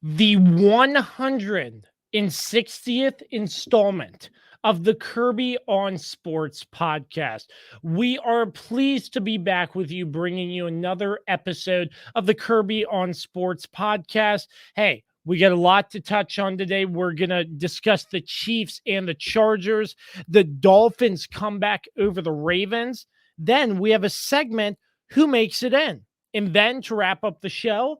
The 160th installment of the Kirby on Sports podcast. We are pleased to be back with you, bringing you another episode of the Kirby on Sports podcast. Hey, we got a lot to touch on today. We're going to discuss the Chiefs and the Chargers, the Dolphins comeback over the Ravens. Then we have a segment, Who Makes It In? And then to wrap up the show,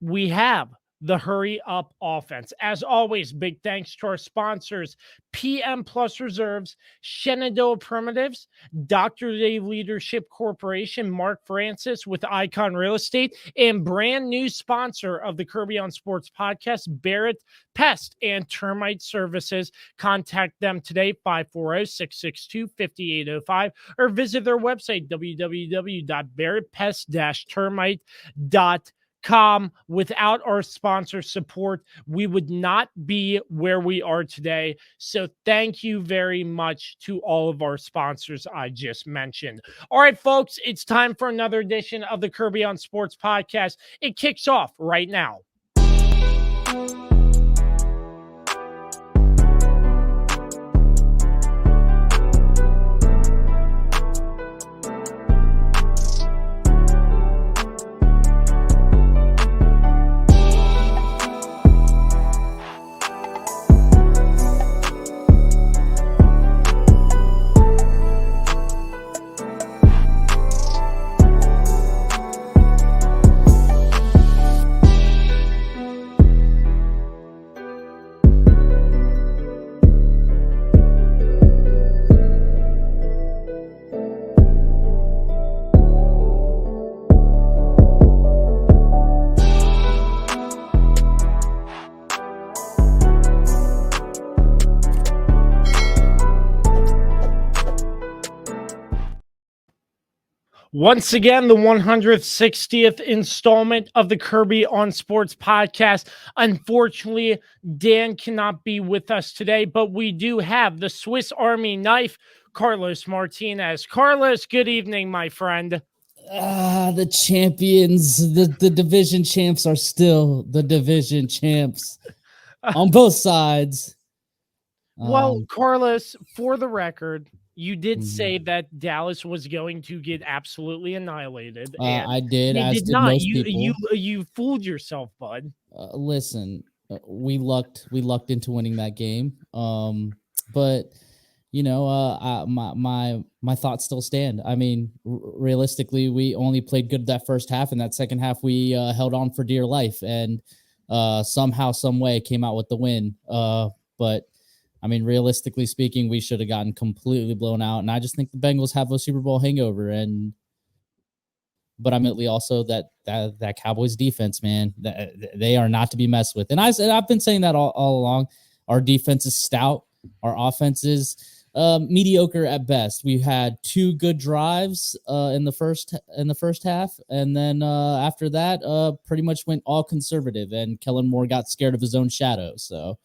we have the Hurry Up Offense. As always, big thanks to our sponsors, PM Plus Reserves, Shenandoah Primitives, Dr. Day Leadership Corporation, Mark Francis with Icon Real Estate, and brand new sponsor of the Kirby on Sports podcast, Barrett Pest and Termite Services. Contact them today, 540-662-5805, or visit their website, www.barrettpest-termite.com. Without our sponsor support, we would not be where we are today. So thank you very much to all of our sponsors I just mentioned. All right, folks, it's time for another edition of the Kirby on Sports podcast. It kicks off right now. Once again, the 160th installment of the Kirby on Sports podcast. Unfortunately, Dan cannot be with us today, but we do have the Swiss Army knife, Carlos Martinez. Carlos, good evening, my friend. The champions, the division champs are still the division champs on both sides. Well, Carlos, for the record, you did say that Dallas was going to get absolutely annihilated. I did, as did not. most people. You fooled yourself, bud. Listen, we lucked into winning that game. But you know, my thoughts still stand. I mean, realistically, we only played good that first half, and that second half we held on for dear life, and somehow, some way, came out with the win. But I mean, realistically speaking, we should have gotten completely blown out, and I just think the Bengals have a Super Bowl hangover. But I'm also that Cowboys defense, man, they are not to be messed with. And I've been saying that all along. Our defense is stout. Our offense is mediocre at best. We had two good drives in the first half, and then after that, pretty much went all conservative. And Kellen Moore got scared of his own shadow. So.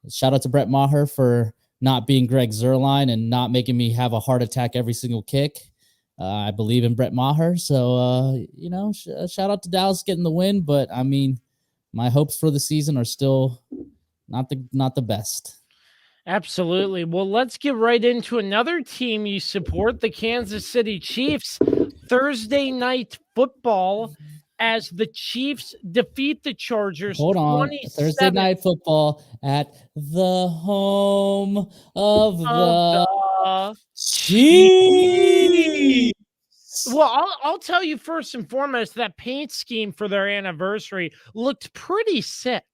Shout out to Brett Maher for not being Greg Zuerlein and not making me have a heart attack every single kick. I believe in Brett Maher. So, shout out to Dallas getting the win. But, I mean, my hopes for the season are still not the best. Absolutely. Well, let's get right into another team you support, the Kansas City Chiefs. Thursday night football as the Chiefs defeat the Chargers. Hold on. Thursday night football at the home of the Chiefs. Well, I'll tell you first and foremost, that paint scheme for their anniversary looked pretty sick.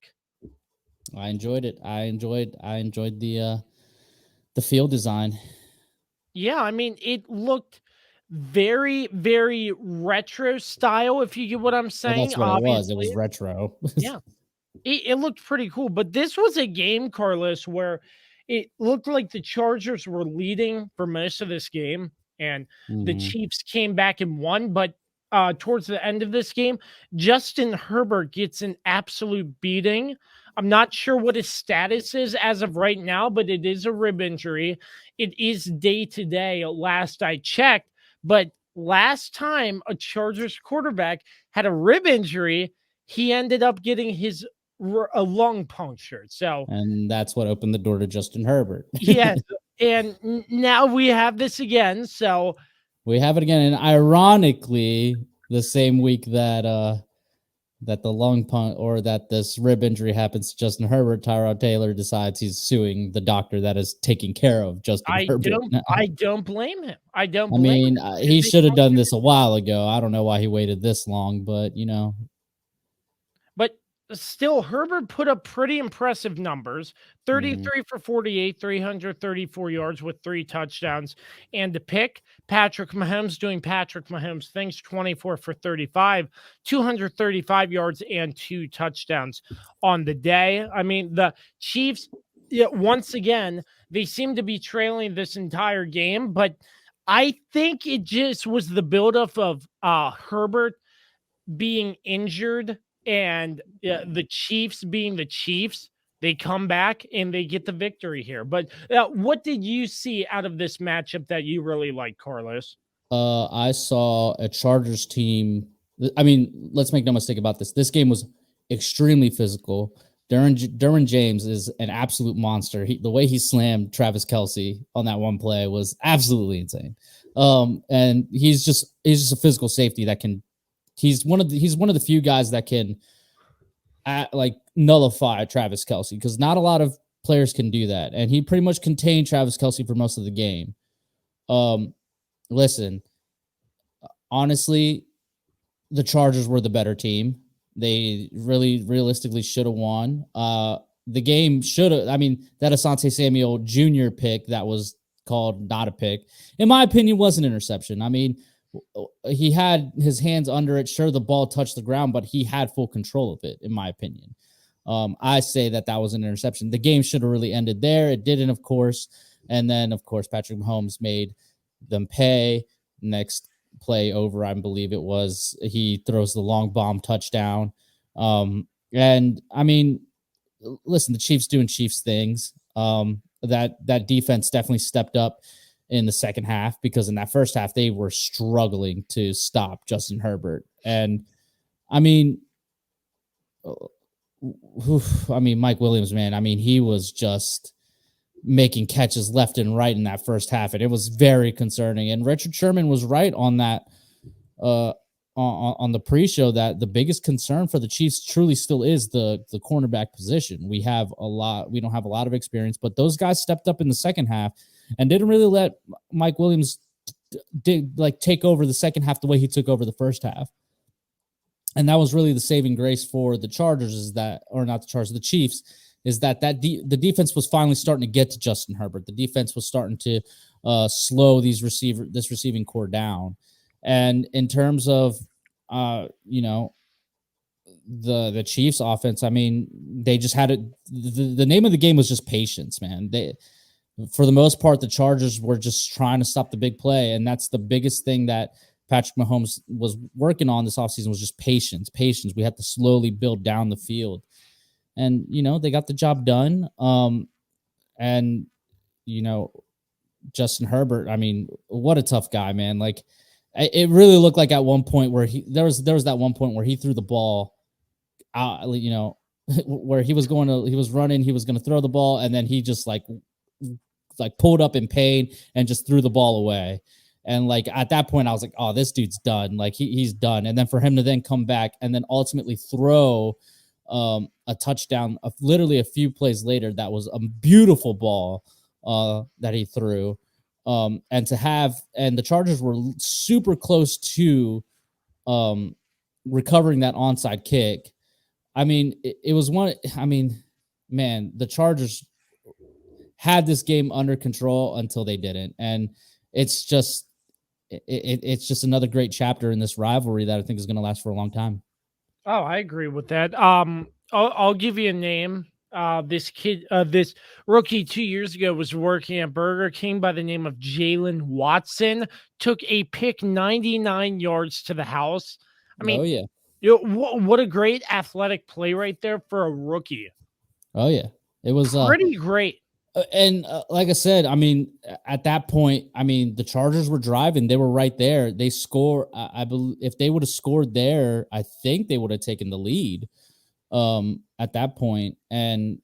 I enjoyed it. I enjoyed the field design. Yeah, I mean, it looked very, very retro style, if you get what I'm saying. Well, that's what it was. It was retro. Yeah. It looked pretty cool. But this was a game, Carlos, where it looked like the Chargers were leading for most of this game, and the Chiefs came back and won. But towards the end of this game, Justin Herbert gets an absolute beating. I'm not sure what his status is as of right now, but it is a rib injury. It is day-to-day, last I checked. But last time a Chargers quarterback had a rib injury, he ended up getting his a lung punctured. So And that's what opened the door to Justin Herbert. yes, and now we have this again. So we have it again, and ironically, the same week that that the lung punt or that this rib injury happens to Justin Herbert, Tyrod Taylor decides he's suing the doctor that is taking care of Justin Herbert. I don't blame him. I don't I blame mean, him. he should have done this a while ago. I don't know why he waited this long, but you know. But still, Herbert put up pretty impressive numbers: 33 for 48, 334 yards with 3 touchdowns and a pick. Patrick Mahomes doing Patrick Mahomes things: 24 for 35, 235 yards and 2 touchdowns on the day. I mean, the Chiefs, once again, they seem to be trailing this entire game, but I think it just was the buildup of Herbert being injured and the Chiefs being the Chiefs. They come back and they get the victory here. But what did you see out of this matchup that you really liked, Carlos? I saw a Chargers team. I mean, let's make no mistake about this. This game was extremely physical. Derwin James is an absolute monster. The way he slammed Travis Kelce on that one play was absolutely insane. And he's just a physical safety that can. He's one of the few guys that can like nullify Travis Kelce, because not a lot of players can do that, and he pretty much contained Travis Kelce for most of the game. Listen, honestly, the Chargers were the better team. They really realistically should have won. The game should have. I mean, that Asante Samuel Jr. pick that was called not a pick, in my opinion, was an interception. I mean, he had his hands under it. Sure, the ball touched the ground, but he had full control of it, in my opinion. I say that was an interception. The game should have really ended there. It didn't, of course. And then, of course, Patrick Mahomes made them pay. Next play over, I believe it was, he throws the long bomb touchdown. And I mean, listen, the Chiefs doing Chiefs things. That defense definitely stepped up in the second half, because in that first half they were struggling to stop Justin Herbert. And I mean, Mike Williams, man, I mean, he was just making catches left and right in that first half, and it was very concerning. And Richard Sherman was right on that on the pre-show that the biggest concern for the Chiefs truly still is the cornerback position. We don't have a lot of experience, but those guys stepped up in the second half and didn't really let Mike Williams take over the second half the way he took over the first half. And that was really the saving grace for the Chargers, the Chiefs, is that the defense was finally starting to get to Justin Herbert. The defense was starting to slow this receiving core down. And in terms of the Chiefs offense, I mean, they just had it. The name of the game was just patience, man. For the most part, the Chargers were just trying to stop the big play, and that's the biggest thing that Patrick Mahomes was working on this offseason, was just patience. We had to slowly build down the field. And, they got the job done. And, Justin Herbert, I mean, what a tough guy, man. Like, it really looked like at one point where there was that one point where he threw the ball out, where he was running, he was going to throw the ball, and then he just like pulled up in pain and just threw the ball away. And at that point I was like, oh, this dude's done. Like he's done. And then for him to then come back and then ultimately throw a touchdown literally a few plays later, that was a beautiful ball that he threw. And the Chargers were super close to recovering that onside kick. I mean, it was man, the Chargers had this game under control until they didn't. And it's just another great chapter in this rivalry that I think is going to last for a long time. Oh, I agree with that. I'll give you a name. This rookie 2 years ago was working at Burger King by the name of Jalen Watson. Took a pick 99 yards to the house. I mean, oh yeah, what a great athletic play right there for a rookie. Oh yeah, it was pretty great. And like I said, I mean, at that point, I mean, the Chargers were driving; they were right there. They score. I believe if they would have scored there, I think they would have taken the lead at that point. And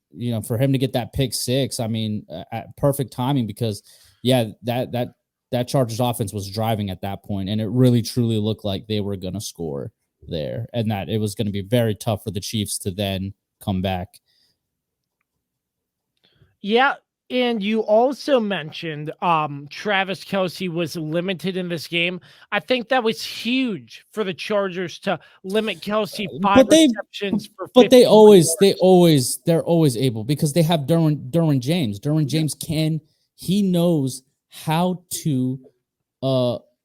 for him to get that pick six, I mean, at perfect timing because yeah, that Chargers offense was driving at that point, and it really truly looked like they were going to score there, and that it was going to be very tough for the Chiefs to then come back. Yeah, and you also mentioned Travis Kelce was limited in this game. I think that was huge for the Chargers to limit Kelce five But they receptions for but 51 yards. they're always able because they have Derwin James. Derwin James he knows how to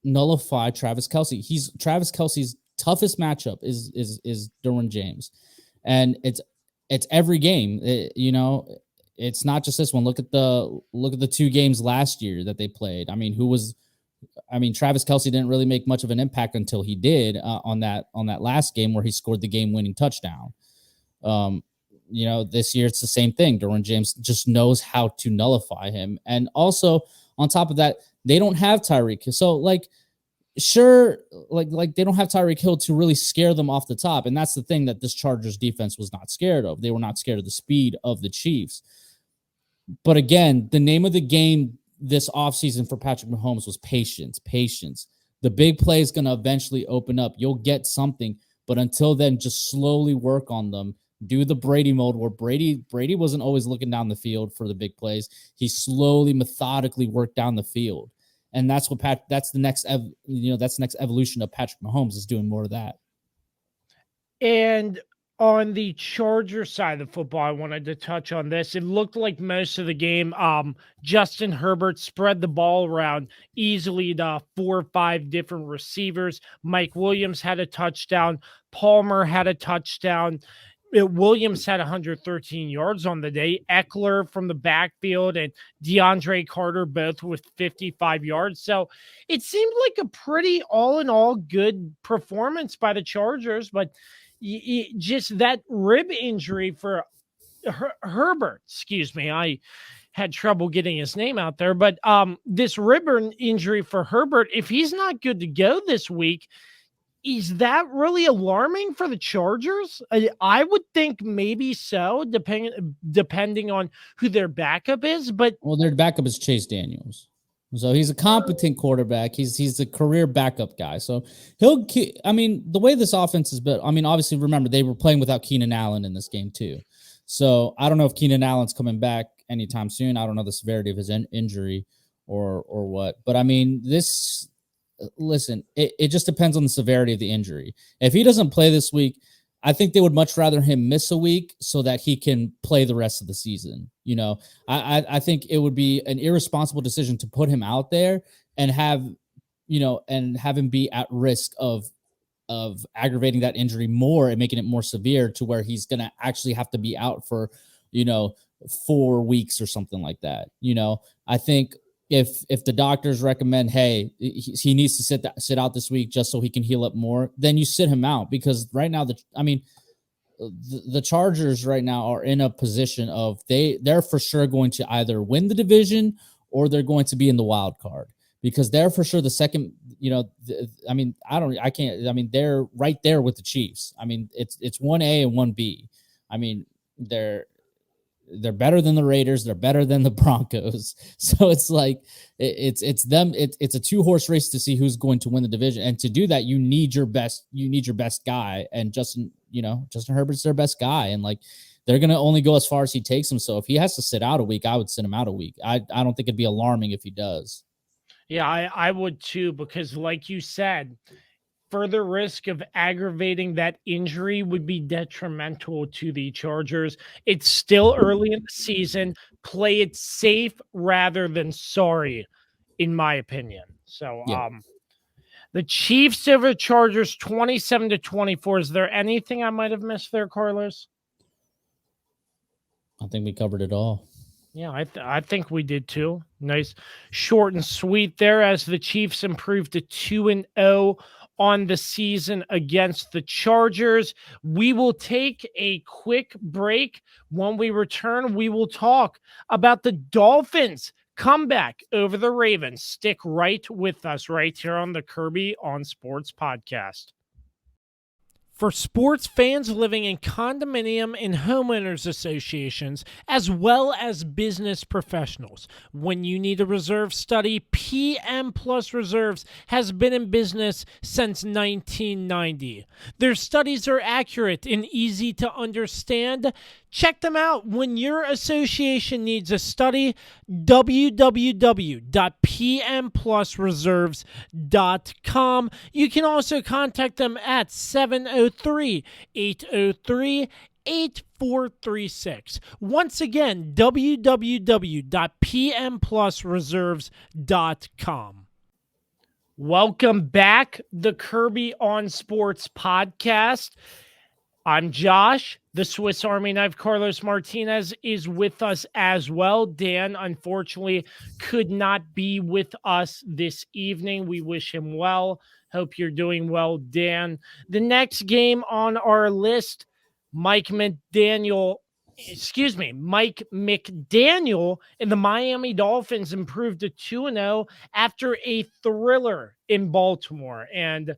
nullify Travis Kelce. Travis Kelce's toughest matchup is Derwin James. And it's every game. It's not just this one. Look at the two games last year that they played. I mean, Travis Kelce didn't really make much of an impact until he did on that last game where he scored the game-winning touchdown. This year it's the same thing. Derwin James just knows how to nullify him, and also on top of that, they don't have Tyreek. So sure, they don't have Tyreek Hill to really scare them off the top, and that's the thing that this Chargers defense was not scared of. They were not scared of the speed of the Chiefs. But again, the name of the game this offseason for Patrick Mahomes was patience. The big play is going to eventually open up. You'll get something, but until then, just slowly work on them. Do the Brady mode where Brady wasn't always looking down the field for the big plays. He slowly, methodically worked down the field. And that's that's the next evolution of Patrick Mahomes is doing more of that. And on the Charger side of the football, I wanted to touch on this. It looked like most of the game, Justin Herbert spread the ball around easily to 4 or 5 different receivers. Mike Williams had a touchdown. Palmer had a touchdown. Williams had 113 yards on the day. Eckler from the backfield and DeAndre Carter both with 55 yards. So it seemed like a pretty all-in-all good performance by the Chargers, but just that rib injury for Herbert, excuse me, I had trouble getting his name out there, but this rib injury for Herbert, if he's not good to go this week, is that really alarming for the Chargers? I would think maybe so, depending on who their backup is. But their backup is Chase Daniels, so he's a competent quarterback. He's a career backup guy. So the way this offense is built. I mean, obviously, remember they were playing without Keenan Allen in this game too. So I don't know if Keenan Allen's coming back anytime soon. I don't know the severity of his injury or what. But I mean, listen, it just depends on the severity of the injury. If he doesn't play this week, I think they would much rather him miss a week so that he can play the rest of the season. I think it would be an irresponsible decision to put him out there and have him be at risk of aggravating that injury more and making it more severe to where he's going to actually have to be out for, 4 weeks or something like that. I think if the doctors recommend, hey, he needs to sit out this week just so he can heal up more, then you sit him out, because right now the Chargers right now are in a position of they're for sure going to either win the division or they're going to be in the wild card, because they're for sure the second. They're right there with the Chiefs. I mean, it's 1A and 1B. I mean, they're better than the Raiders. They're better than the Broncos. So it's like it's them. It's a 2-horse race to see who's going to win the division. And to do that, you need your best guy. And Justin Herbert's their best guy. And they're going to only go as far as he takes them. So if he has to sit out a week, I would sit him out a week. I don't think it'd be alarming if he does. Yeah, I would too, because like you said, further risk of aggravating that injury would be detrimental to the Chargers. It's still early in the season. Play it safe rather than sorry, in my opinion. So, yeah. The Chiefs over the Chargers, 27-24. Is there anything I might have missed there, Carlos? I think we covered it all. Yeah, I think we did too. Nice, short and sweet there, as the Chiefs improved to 2-0 on the season against the Chargers. We will take a quick break. When we return, we will talk about the Dolphins' comeback over the Ravens. Stick right with us right here on the Kirby on Sports podcast. For sports fans living in condominium and homeowners associations, as well as business professionals, when you need a reserve study, PM Plus Reserves has been in business since 1990. Their studies are accurate and easy to understand. Check them out when your association needs a study. www.pmplusreserves.com. You can also contact them at 703-803-8436. Once again, www.pmplusreserves.com. Welcome back, the Kirby on Sports podcast. I'm Josh. The Swiss Army knife Carlos Martinez is with us as well. Dan, unfortunately, could not be with us this evening. We wish him well. Hope you're doing well, Dan. The next game on our list, Mike McDaniel and the Miami Dolphins improved to 2-0 after a thriller in Baltimore. And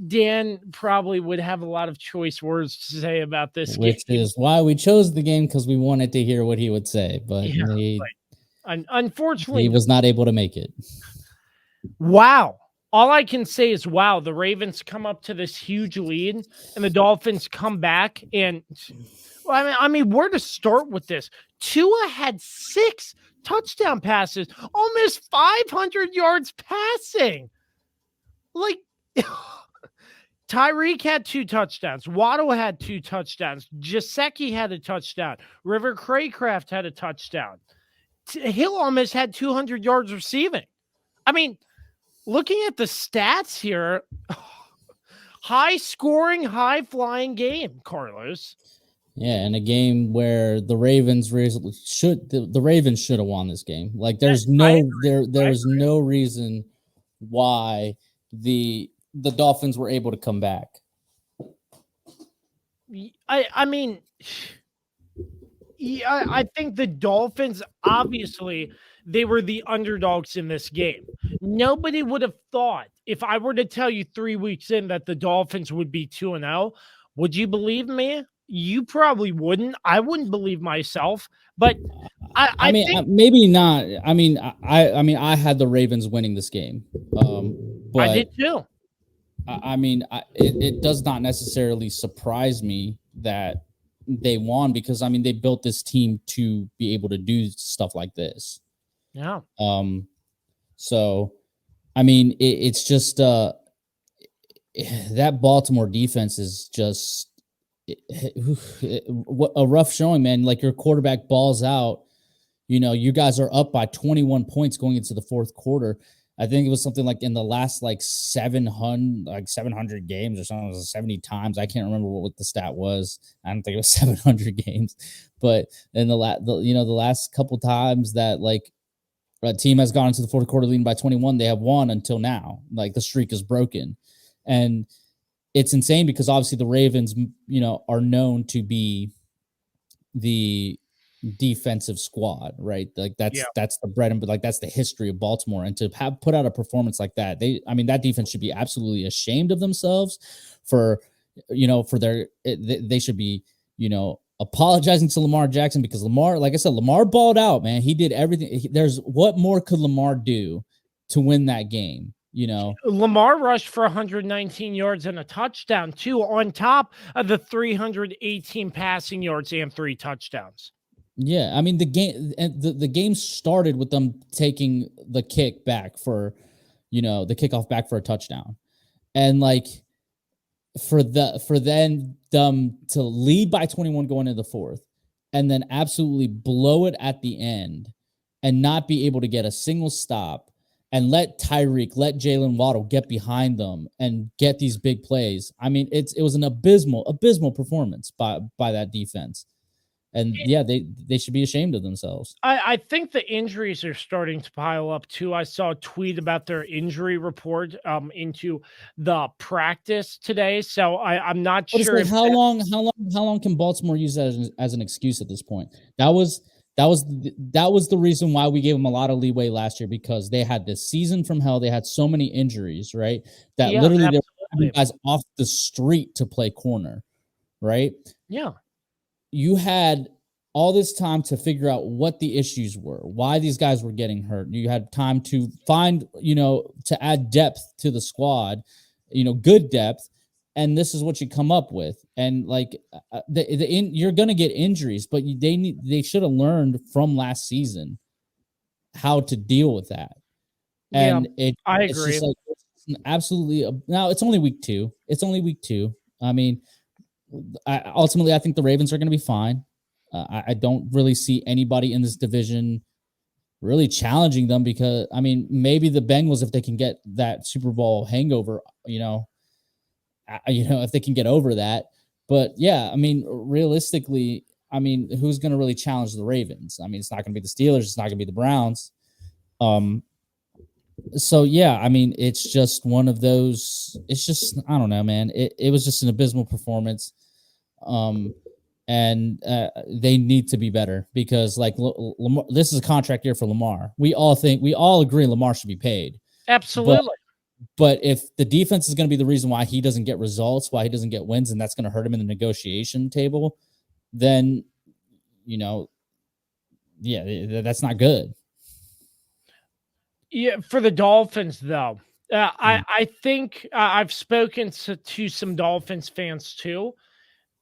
Dan probably would have a lot of choice words to say about this game. Which is why we chose the game, because we wanted to hear what he would say. But unfortunately, he was not able to make it. Wow. All I can say is, wow, the Ravens come up to this huge lead and the Dolphins come back. And I mean, where to start with this? Tua had 6 touchdown passes, almost 500 yards passing. Like, Tyreek had 2 touchdowns. Waddle had 2 touchdowns. Gesicki had a touchdown. River Craycraft had a touchdown. Hill almost had 200 yards receiving. I mean, looking at the stats here, high scoring, high flying game, Carlos. Yeah, and a game where the Ravens should have won this game. Like, there's no reason why the Dolphins were able to come back. I mean, I think the Dolphins, obviously, they were the underdogs in this game. Nobody would have thought, if I were to tell you 3 weeks in that the Dolphins would be 2-0, would you believe me? You probably wouldn't. I wouldn't believe myself, but I mean, think, maybe not. I mean, I had the Ravens winning this game. But I did too. I mean, it does not necessarily surprise me that they won, because I mean, they built this team to be able to do stuff like this. Yeah. So, I mean, it's just that Baltimore defense is just a rough showing, man. Like, your quarterback balls out. You know, you guys are up by 21 points going into the fourth quarter. I think it was something like in the last 700 games or something. It was 70 times. I can't remember what the stat was. I don't think it was 700 games, but in the last couple times that a team has gone into the fourth quarter leading by 21, they have won until now. Like, the streak is broken, and it's insane because obviously the Ravens, are known to be the defensive squad, right? Like, that's the bread and that's the history of Baltimore. And to have put out a performance like that, that defense should be absolutely ashamed of themselves for they should be, apologizing to Lamar Jackson, because Lamar, like I said, Lamar balled out, man. He did everything. What more could Lamar do to win that game? Lamar rushed for 119 yards and a touchdown too, on top of the 318 passing yards and 3 touchdowns. Yeah, I mean, the game started with them taking the kick back for, the kickoff back for a touchdown, and for them to lead by 21 going into the fourth, and then absolutely blow it at the end, and not be able to get a single stop, and let Jalen Waddle get behind them and get these big plays. I mean, it was an abysmal performance by that defense. And yeah, they should be ashamed of themselves. I think the injuries are starting to pile up too. I saw a tweet about their injury report into the practice today. So I'm not But it's sure like if how long can Baltimore use that as an excuse at this point? That was the reason why we gave them a lot of leeway last year, because they had this season from hell. They had so many injuries, right? That yeah, literally they were having absolutely. guys off the street to play corner, right? Yeah. You had all this time to figure out what the issues were, why these guys were getting hurt. You had time to find, to add depth to the squad, good depth. And this is what you come up with. And like you're going to get injuries, but they should have learned from last season how to deal with that. Yeah. And I it's agree. just like absolutely. Now it's only week 2. It's only week 2. I mean, ultimately, I think the Ravens are going to be fine. I don't really see anybody in this division really challenging them, because I mean, maybe the Bengals, if they can get that Super Bowl hangover, if they can get over that. But yeah, I mean, realistically, I mean, who's going to really challenge the Ravens? I mean, it's not going to be the Steelers. It's not going to be the Browns. So yeah, I mean, it's just one of those. It's just, I don't know, man. It was just an abysmal performance. And they need to be better, because like Lamar, this is a contract year for Lamar. We all agree Lamar should be paid. Absolutely. But if the defense is going to be the reason why he doesn't get results, why he doesn't get wins, and that's going to hurt him in the negotiation table, then that's not good. Yeah, for the Dolphins, though, I think I've spoken to some Dolphins fans too.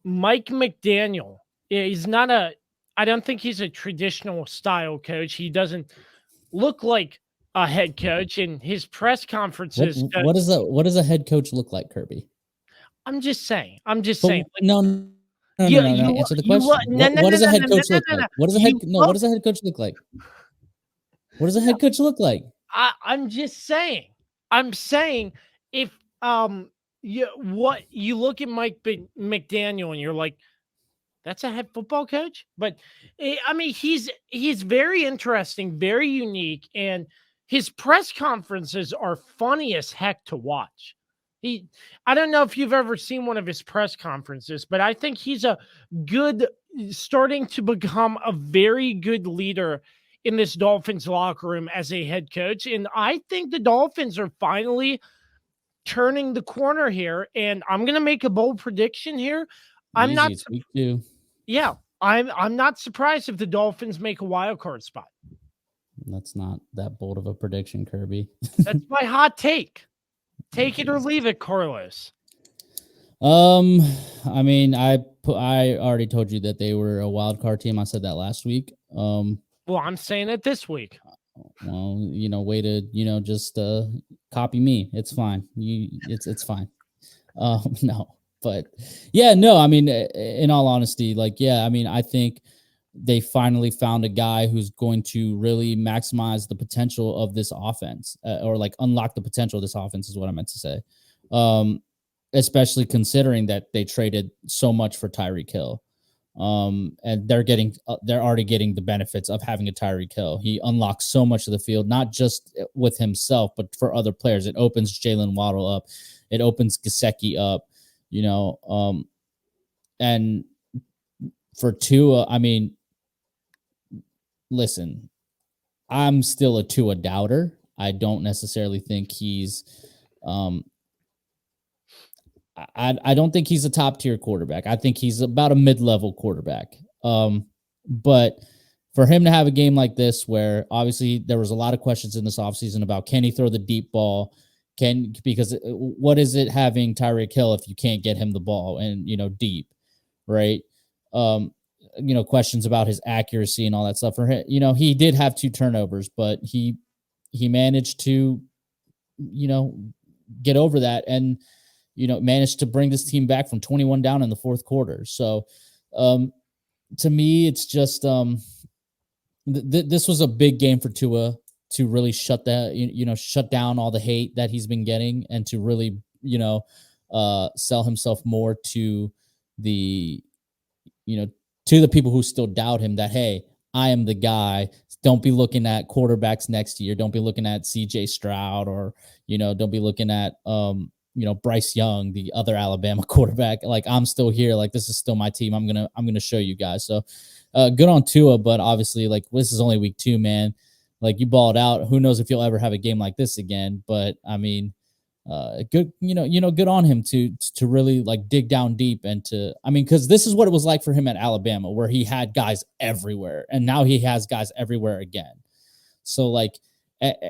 Mike McDaniel, he's not I don't think he's a traditional style coach. He doesn't look like a head coach, and his press conferences. What does a head coach look like, Kirby? I'm just saying. I'm just But saying. no, answer the question. No, no, What no, does a no, head no, no, coach no, look no, like? no. What does a head coach look like? What does a head coach look like? I'm just saying. I'm saying if you look at Mike McDaniel and you're like, that's a head football coach. But I mean, he's very interesting, very unique, and his press conferences are funny as heck to watch. I don't know if you've ever seen one of his press conferences, but I think he's starting to become a very good leader in this Dolphins locker room as a head coach. And I think the Dolphins are finally turning the corner here. And I'm going to make a bold prediction here. I'm Easy, not, it's week 2. yeah, I'm not surprised if the Dolphins make a wild card spot. That's not that bold of a prediction, Kirby. That's my hot take. Take it or leave it, Carlos. I mean, I already told you that they were a wild card team. I said that last week. Well, I'm saying it this week. Well, way to, just copy me. It's fine. It's fine. No, but yeah, no, I mean, in all honesty, like, yeah, I mean, I think they finally found a guy who's going to really maximize the potential of this offense, or like unlock the potential of this offense is what I meant to say. Especially considering that they traded so much for Tyreek Hill. And they're already getting the benefits of having a Tyreek Hill. He unlocks so much of the field, not just with himself, but for other players. It opens Jalen Waddle up. It opens Gesicki up, and for Tua, I mean, listen, I'm still a Tua doubter. I don't necessarily think he's, I don't think he's a top tier quarterback. I think he's about a mid-level quarterback. But for him to have a game like this, where obviously there was a lot of questions in this offseason about, can he throw the deep ball? Because what is it having Tyreek Hill if you can't get him the ball and, deep, right? Questions about his accuracy and all that stuff. For him, he did have 2 turnovers, but he managed to, get over that and, managed to bring this team back from 21 down in the 4th quarter. So, to me, it's just this was a big game for Tua to really shut down all the hate that he's been getting, and to really, sell himself more to the, to the people who still doubt him that, hey, I am the guy. Don't be looking at quarterbacks next year. Don't be looking at CJ Stroud or, don't be looking at, Bryce Young, the other Alabama quarterback. Like, I'm still here. Like, this is still my team. I'm going to show you guys. So good on Tua, but obviously, like, this is only week 2, man. Like, you balled out. Who knows if you'll ever have a game like this again? But I mean, good, good on him to really like dig down deep and because this is what it was like for him at Alabama, where he had guys everywhere, and now he has guys everywhere again. So like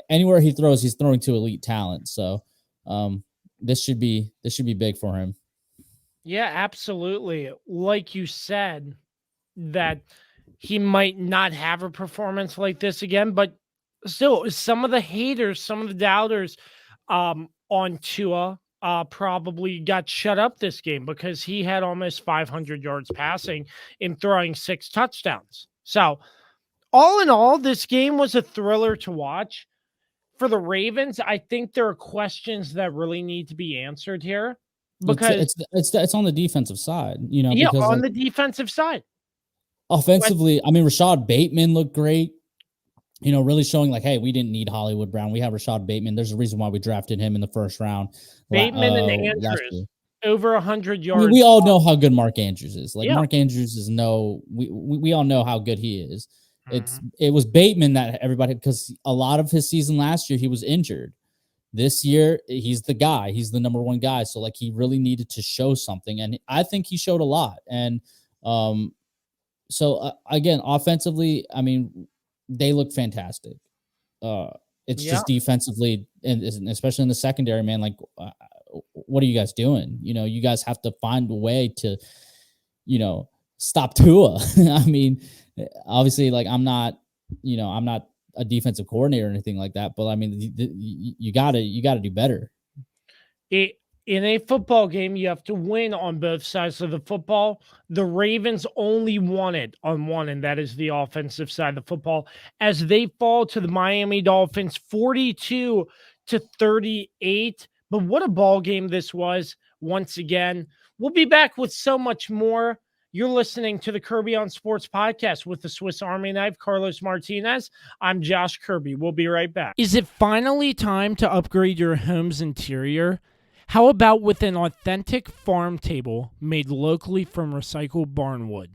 anywhere he throws, he's throwing to elite talent. So this should be big for him. Yeah, absolutely. Like you said, that he might not have a performance like this again, but still, some of the haters, some of the doubters on Tua probably got shut up this game because he had almost 500 yards passing and throwing 6 touchdowns. So all in all, this game was a thriller to watch. For the Ravens, I think there are questions that really need to be answered here because it's on the defensive side, yeah, because on the defensive side. Offensively, I mean, Rashad Bateman looked great. Really showing like, hey, we didn't need Hollywood Brown. We have Rashad Bateman. There's a reason why we drafted him in the first round. Bateman and Andrews, over 100 yards. I mean, we all know how good Mark Andrews is. Like, yeah. Mark Andrews is we all know how good he is. It was Bateman that everybody, because a lot of his season last year, he was injured. This year, he's the guy. He's the number one guy. So, like, he really needed to show something. And I think he showed a lot. And again, offensively, I mean, they look fantastic. It's just defensively, and especially in the secondary, man, like, what are you guys doing? You guys have to find a way to, stop Tua. I mean, obviously, like, I'm not a defensive coordinator or anything like that, but I mean, you gotta do better. In a football game, you have to win on both sides of the football. The Ravens only won it on one, and that is the offensive side of the football, as they fall to the Miami Dolphins 42-38. But what a ball game this was once again. We'll be back with so much more. You're listening to the Kirby on Sports podcast with the Swiss Army knife, Carlos Martinez. I'm Josh Kirby. We'll be right back. Is it finally time to upgrade your home's interior? How about with an authentic farm table made locally from recycled barnwood?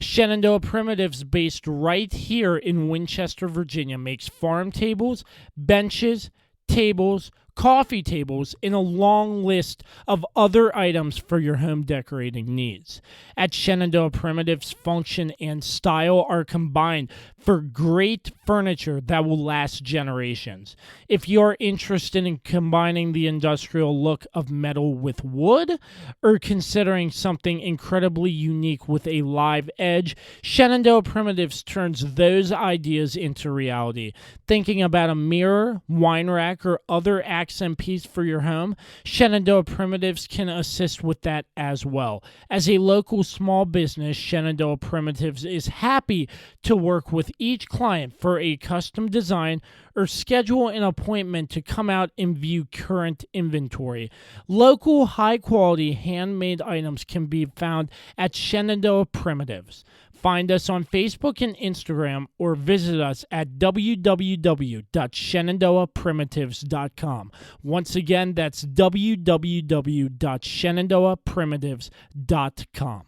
Shenandoah Primitives, based right here in Winchester, Virginia, makes farm tables, benches, tables, coffee tables, and a long list of other items for your home decorating needs. At Shenandoah Primitives, function and style are combined for great furniture that will last generations. If you're interested in combining the industrial look of metal with wood, or considering something incredibly unique with a live edge, Shenandoah Primitives turns those ideas into reality. Thinking about a mirror, wine rack, or other accent piece for your home, Shenandoah Primitives can assist with that as well. As a local small business, Shenandoah Primitives is happy to work with each client for a custom design or schedule an appointment to come out and view current inventory. Local, high-quality, handmade items can be found at Shenandoah Primitives. Find us on Facebook and Instagram, or visit us at www.shenandoahprimitives.com. Once again, that's www.shenandoahprimitives.com.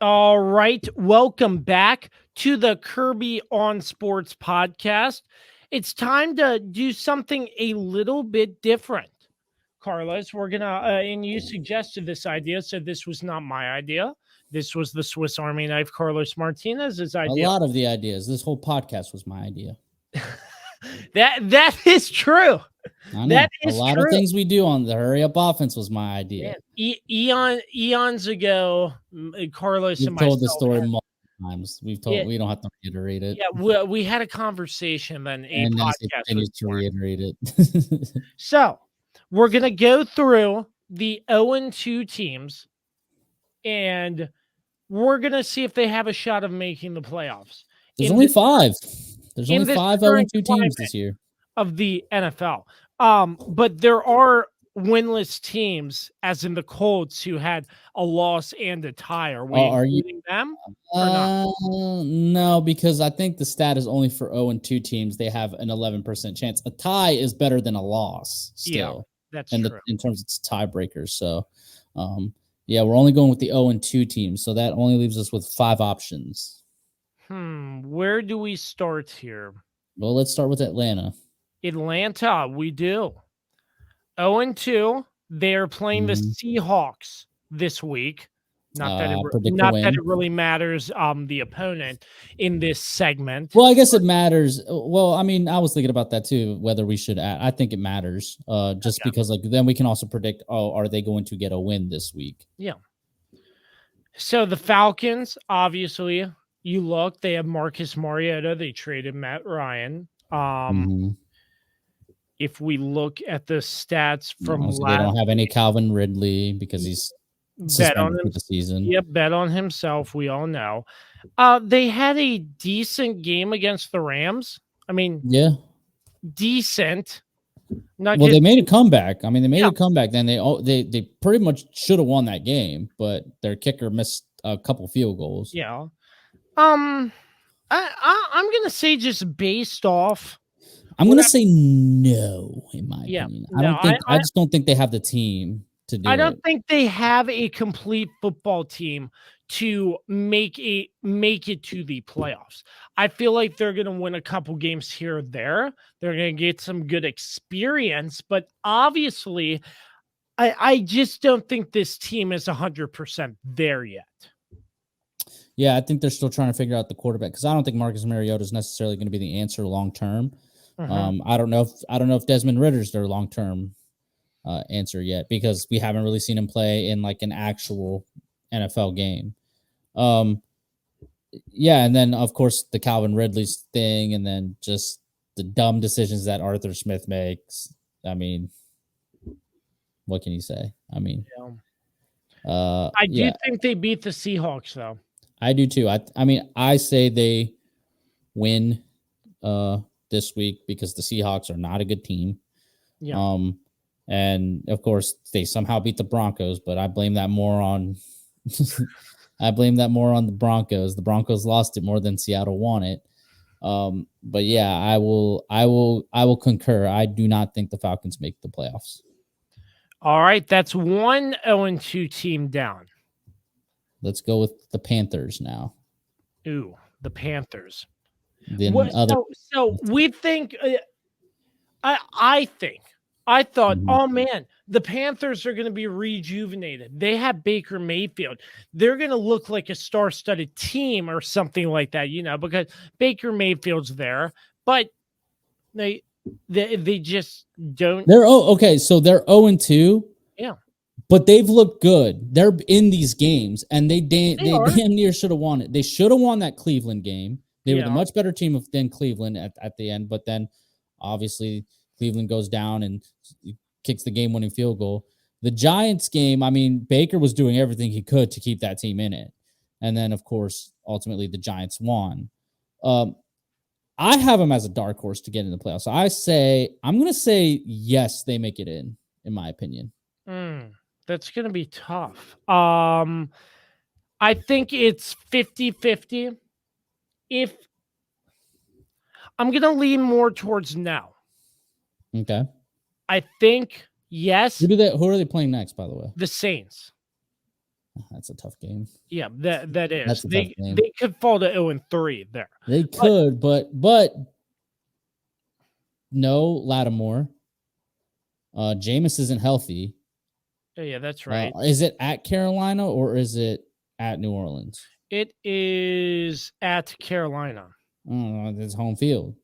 All right, welcome back to the Kirby on Sports podcast. It's time to do something a little bit different. Carlos, we're going to, and you suggested this idea, so this was not my idea. This was the Swiss Army knife, Carlos Martinez's idea. A lot of the ideas. This whole podcast was my idea. That is true. That is a lot true. Of things we do on the hurry up offense was my idea. Eons ago, Carlos and myself told the story multiple times. We don't have to reiterate it. Yeah, we had a conversation, then a podcast continues to reiterate it. So we're gonna go through the 0-2 teams, and we're gonna see if they have a shot of making the playoffs. There's only 5. There's only 5 0-2 teams this year of the NFL. But there are winless teams, as in the Colts, who had a loss and a tie. Are we Are you? including them or not? No, because I think the stat is only for 0-2 teams. They have an 11% chance. A tie is better than a loss still. Yeah, that's in true. in terms of its tiebreakers. So, yeah, we're only going with the 0-2 teams. So that only leaves us with 5 options. Where do we start here? Well, let's start with Atlanta. Atlanta, we do. 0-2. They're playing the Seahawks this week. Not that it really matters the opponent in this segment. Well, I guess it matters. Well, I mean, I was thinking about that too, whether we should add. I think it matters just because like then we can also predict, are they going to get a win this week? Yeah. So the Falcons, obviously, you look, they have Marcus Mariota. They traded Matt Ryan. If we look at the stats from they don't have any Calvin Ridley because he's suspended for the season. Yep, bet on himself. We all know. They had a decent game against the Rams. I mean, yeah, decent. They made a comeback. I mean, they made a comeback. Then they pretty much should have won that game, but their kicker missed a couple field goals. Yeah. I'm gonna say just based off. I'm gonna say no, in my opinion. I just don't think they have the team to do it. I don't think they have a complete football team to make it to the playoffs. I feel like they're going to win a couple games here or there. They're going to get some good experience, but obviously I just don't think this team is 100% there yet. Yeah, I think they're still trying to figure out the quarterback because I don't think Marcus Mariota is necessarily going to be the answer long term. I don't know if Desmond Ritter's their long term answer yet because we haven't really seen him play in like an actual NFL game. Yeah, and then of course the Calvin Ridley thing, and then just the dumb decisions that Arthur Smith makes. I mean, what can you say? I mean, I do think they beat the Seahawks though. I do too. I mean, I say they win this week because the Seahawks are not a good team. Yeah. And of course they somehow beat the Broncos, but I blame that more on the Broncos. The Broncos lost it more than Seattle won it. But yeah, I will concur. I do not think the Falcons make the playoffs. All right, that's 1 0-2 team down. Let's go with the Panthers now. Ooh, the Panthers. So we think. I thought, oh man, the Panthers are going to be rejuvenated. They have Baker Mayfield. They're going to look like a star-studded team or something like that, because Baker Mayfield's there. But they just don't. They're okay. So they're 0-2. Yeah. But they've looked good. They're in these games, and they damn near should have won it. They should have won that Cleveland game. They were the much better team than Cleveland at the end. But then, obviously, Cleveland goes down and kicks the game-winning field goal. The Giants game, I mean, Baker was doing everything he could to keep that team in it. And then, of course, ultimately the Giants won. I have them as a dark horse to get in the playoffs. So I'm going to say yes, they make it in my opinion. That's going to be tough. I think it's 50-50. If I'm going to lean more towards no. Okay. I think yes. Who are they playing next, by the way? The Saints. That's a tough game. Yeah, that is. That's a tough game. They could fall to 0-3 there. They could, but no Lattimore. Jameis isn't healthy. Yeah, that's right. Is it at Carolina or is it at New Orleans? It is at Carolina. It's home field.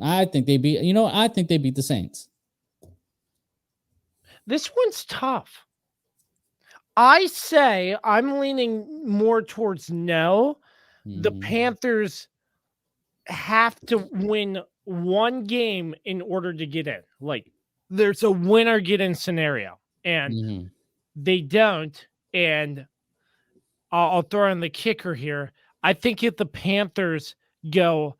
I think they beat the Saints. This one's tough. I say I'm leaning more towards no. The Panthers have to win one game in order to get in. Like, there's a winner get in scenario, and they don't. And I'll throw in the kicker here. I think if the Panthers go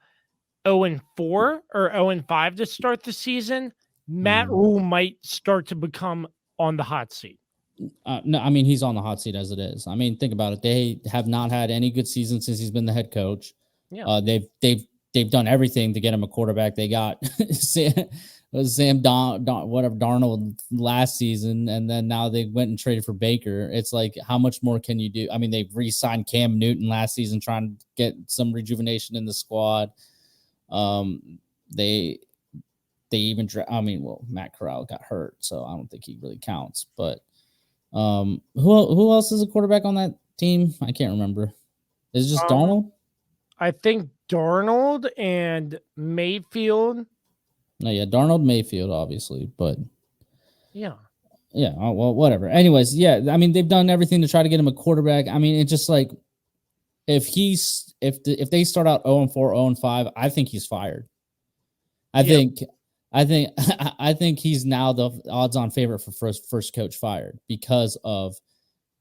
0-4 or 0-5 to start the season, Matt Rule might start to become on the hot seat. No, I mean, he's on the hot seat as it is. I mean, think about it. They have not had any good season since he's been the head coach. Yeah. They've done everything to get him a quarterback. They got Sam Darnold last season, and then now they went and traded for Baker. It's like, how much more can you do? I mean, they re-signed Cam Newton last season, trying to get some rejuvenation in the squad. They even Matt Corral got hurt, so I don't think he really counts. But who else is a quarterback on that team? I can't remember. Is it just Darnold? I think Darnold and Mayfield. No, yeah, Darnold, Mayfield, obviously, but yeah. Well, whatever. Anyways, yeah, I mean, they've done everything to try to get him a quarterback. I mean, it's just like if they start out 0-4, 0-5, I think he's fired. I think he's now the odds-on favorite for first coach fired because of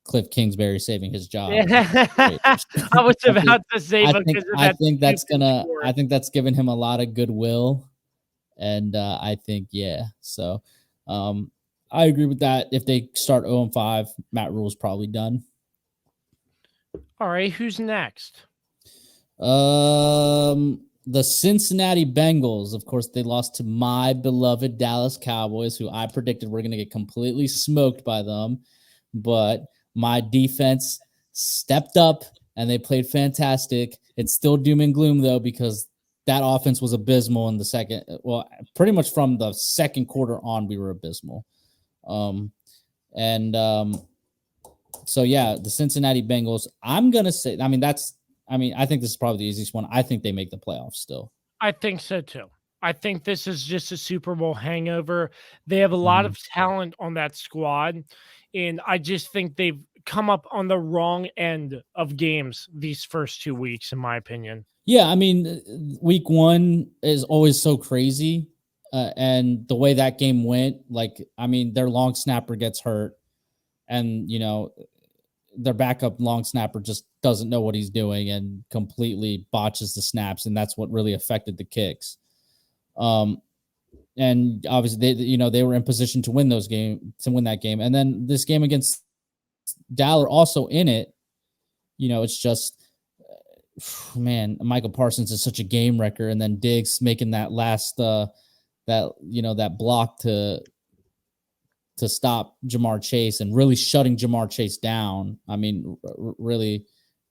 Cliff Kingsbury saving his job. I was about to say, I think that's given him a lot of goodwill, and I think So, I agree with that. If they start 0-5, Matt Rule's probably done. All right, who's next? The Cincinnati Bengals. Of course, they lost to my beloved Dallas Cowboys, who I predicted were going to get completely smoked by them, but my defense stepped up and they played fantastic. It's still doom and gloom though, because that offense was abysmal in the second. Well, pretty much from the second quarter on, we were abysmal. So yeah, the Cincinnati Bengals. I'm gonna say. I think this is probably the easiest one. I think they make the playoffs still. I think so too. I think this is just a Super Bowl hangover. They have a lot of talent on that squad, and I just think they've come up on the wrong end of games these first 2 weeks, in my opinion. Yeah, I mean, week 1 is always so crazy, and the way that game went, their long snapper gets hurt, and their backup long snapper just doesn't know what he's doing and completely botches the snaps, and that's what really affected the kicks. And obviously they were in position to win that game. And then this game against Dallas also in it. It's just, man, Michael Parsons is such a game wrecker, and then Diggs making that last that block to stop Jamar Chase and really shutting Jamar Chase down. I mean, really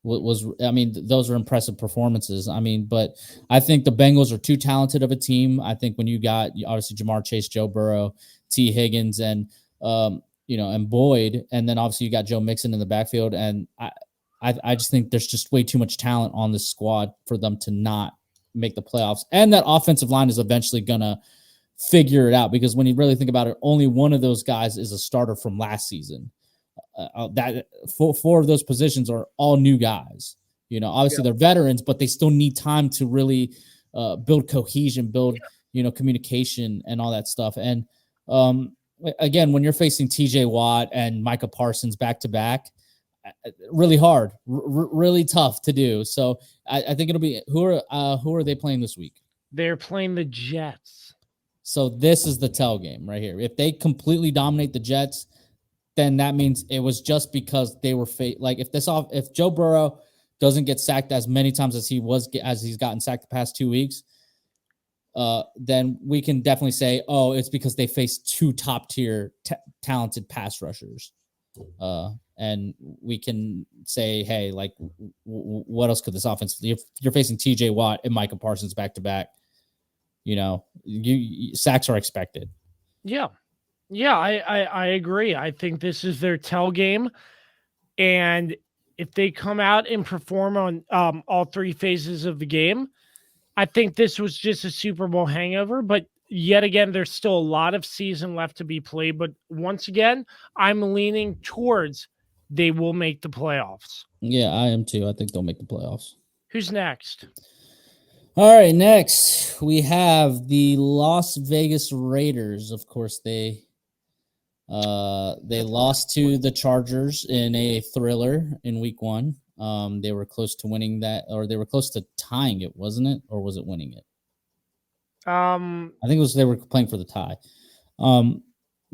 those are impressive performances. But I think the Bengals are too talented of a team. I think when you got obviously Jamar Chase, Joe Burrow, T. Higgins, and and Boyd, and then obviously you got Joe Mixon in the backfield, and I just think there's just way too much talent on this squad for them to not make the playoffs. And that offensive line is eventually gonna figure it out, because when you really think about it, only one of those guys is a starter from last season. That four of those positions are all new guys. Obviously they're veterans, but they still need time to really build cohesion, build communication and all that stuff. And again, when you're facing TJ Watt and Micah Parsons back to back, really hard, really tough to do. So I think it'll be who are they playing this week? They're playing the Jets. So this is the tell game right here. If they completely dominate the Jets, then that means it was just because they were if Joe Burrow doesn't get sacked as many times as he's gotten sacked the past 2 weeks, then we can definitely say, oh, it's because they faced 2 top tier talented pass rushers. And we can say, hey, what else could this offense? If you're facing TJ Watt and Micah Parsons back to back, sacks are expected. Yeah. Yeah, I agree. I think this is their tell game. And if they come out and perform on all 3 phases of the game, I think this was just a Super Bowl hangover. But yet again, there's still a lot of season left to be played. But once again, I'm leaning towards they will make the playoffs. Yeah, I am too. I think they'll make the playoffs. Who's next? All right, next we have the Las Vegas Raiders. Of course, they lost to the Chargers in a thriller in week 1. They were close to winning that, or they were close to tying it, wasn't it? Or was it winning it? I think it was, they were playing for the tie.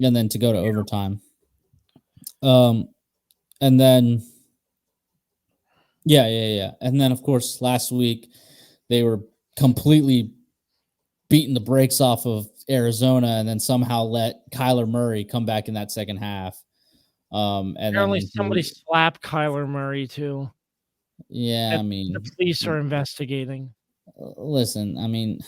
and then to go to overtime. And then yeah. And then of course last week they were completely beating the brakes off of Arizona, and then somehow let Kyler Murray come back in that second half. And Apparently then somebody slapped Kyler Murray too. I The mean, police are investigating. listen, I mean,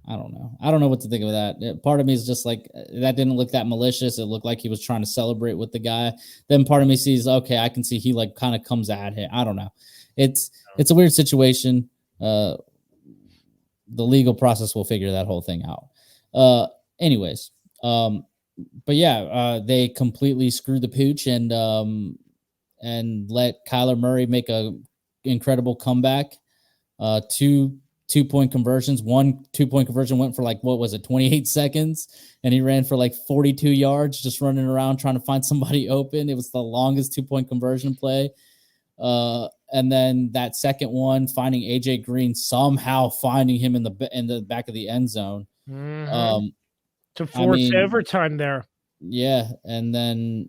I don't know. I don't know what to think of that. Part of me is just like, that didn't look that malicious. It looked like he was trying to celebrate with the guy. Then part of me sees, okay, I can see he like kind of comes at him. I don't know. It's a weird situation. The legal process will figure that whole thing out. Anyways, but yeah, they completely screwed the pooch and let Kyler Murray make a incredible comeback. 2-point conversions. 1 2-point conversion went for like, what was it, 28 seconds, and he ran for like 42 yards just running around trying to find somebody open. It was the longest 2-point conversion play. And then that second one, finding AJ Green, somehow finding him in the back of the end zone. To force overtime there. Yeah, and then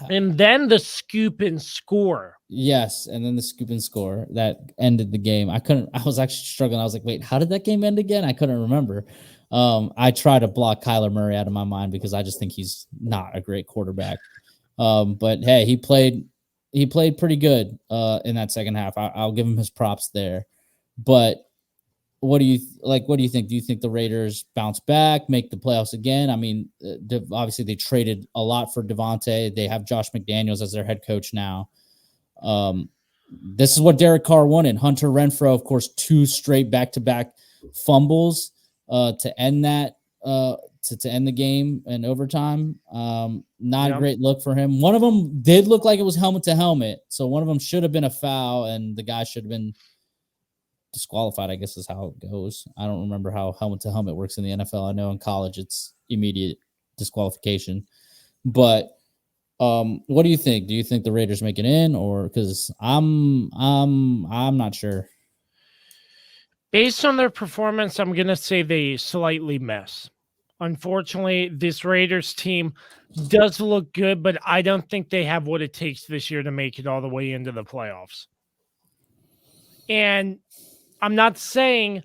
and then the scoop and score. Yes, and then the scoop and score that ended the game. I was actually struggling. I was like, wait, how did that game end again? I couldn't remember. I try to block Kyler Murray out of my mind because I just think he's not a great quarterback. But hey, he played pretty good in that second half. I'll give him his props there. But what do you think? Do you think the Raiders bounce back, make the playoffs again? I mean, obviously they traded a lot for Devontae. They have Josh McDaniels as their head coach now. This is what Derek Carr wanted. Hunter Renfrow, of course, 2 straight back-to-back fumbles to end that to end the game in overtime. Not a great look for him. One of them did look like it was helmet to helmet, so one of them should have been a foul, and the guy should have been disqualified, I guess is how it goes. I don't remember how helmet to helmet works in the NFL. I know in college it's immediate disqualification. But what do you think? Do you think the Raiders make it in, or because I'm not sure. Based on their performance, I'm gonna say they slightly miss. Unfortunately, this Raiders team does look good, but I don't think they have what it takes this year to make it all the way into the playoffs. And I'm not saying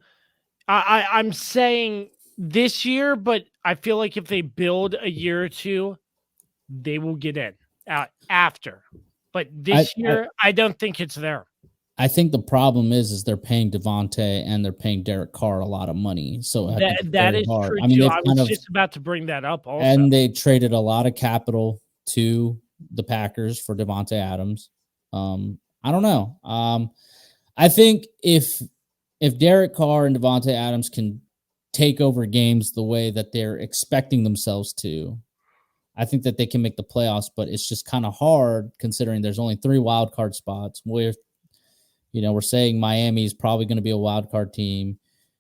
I'm saying this year, but I feel like if they build a year or two, they will get in after. But this year, I don't think it's there. I think the problem is they're paying Devontae and they're paying Derek Carr a lot of money. So that is true. I mean, I was just about to bring that up also. And they traded a lot of capital to the Packers for Devontae Adams. I don't know. I think if Derek Carr and Devontae Adams can take over games the way that they're expecting themselves to, I think that they can make the playoffs, but it's just kind of hard considering there's only 3 wild card spots. We're saying Miami is probably going to be a wild card team.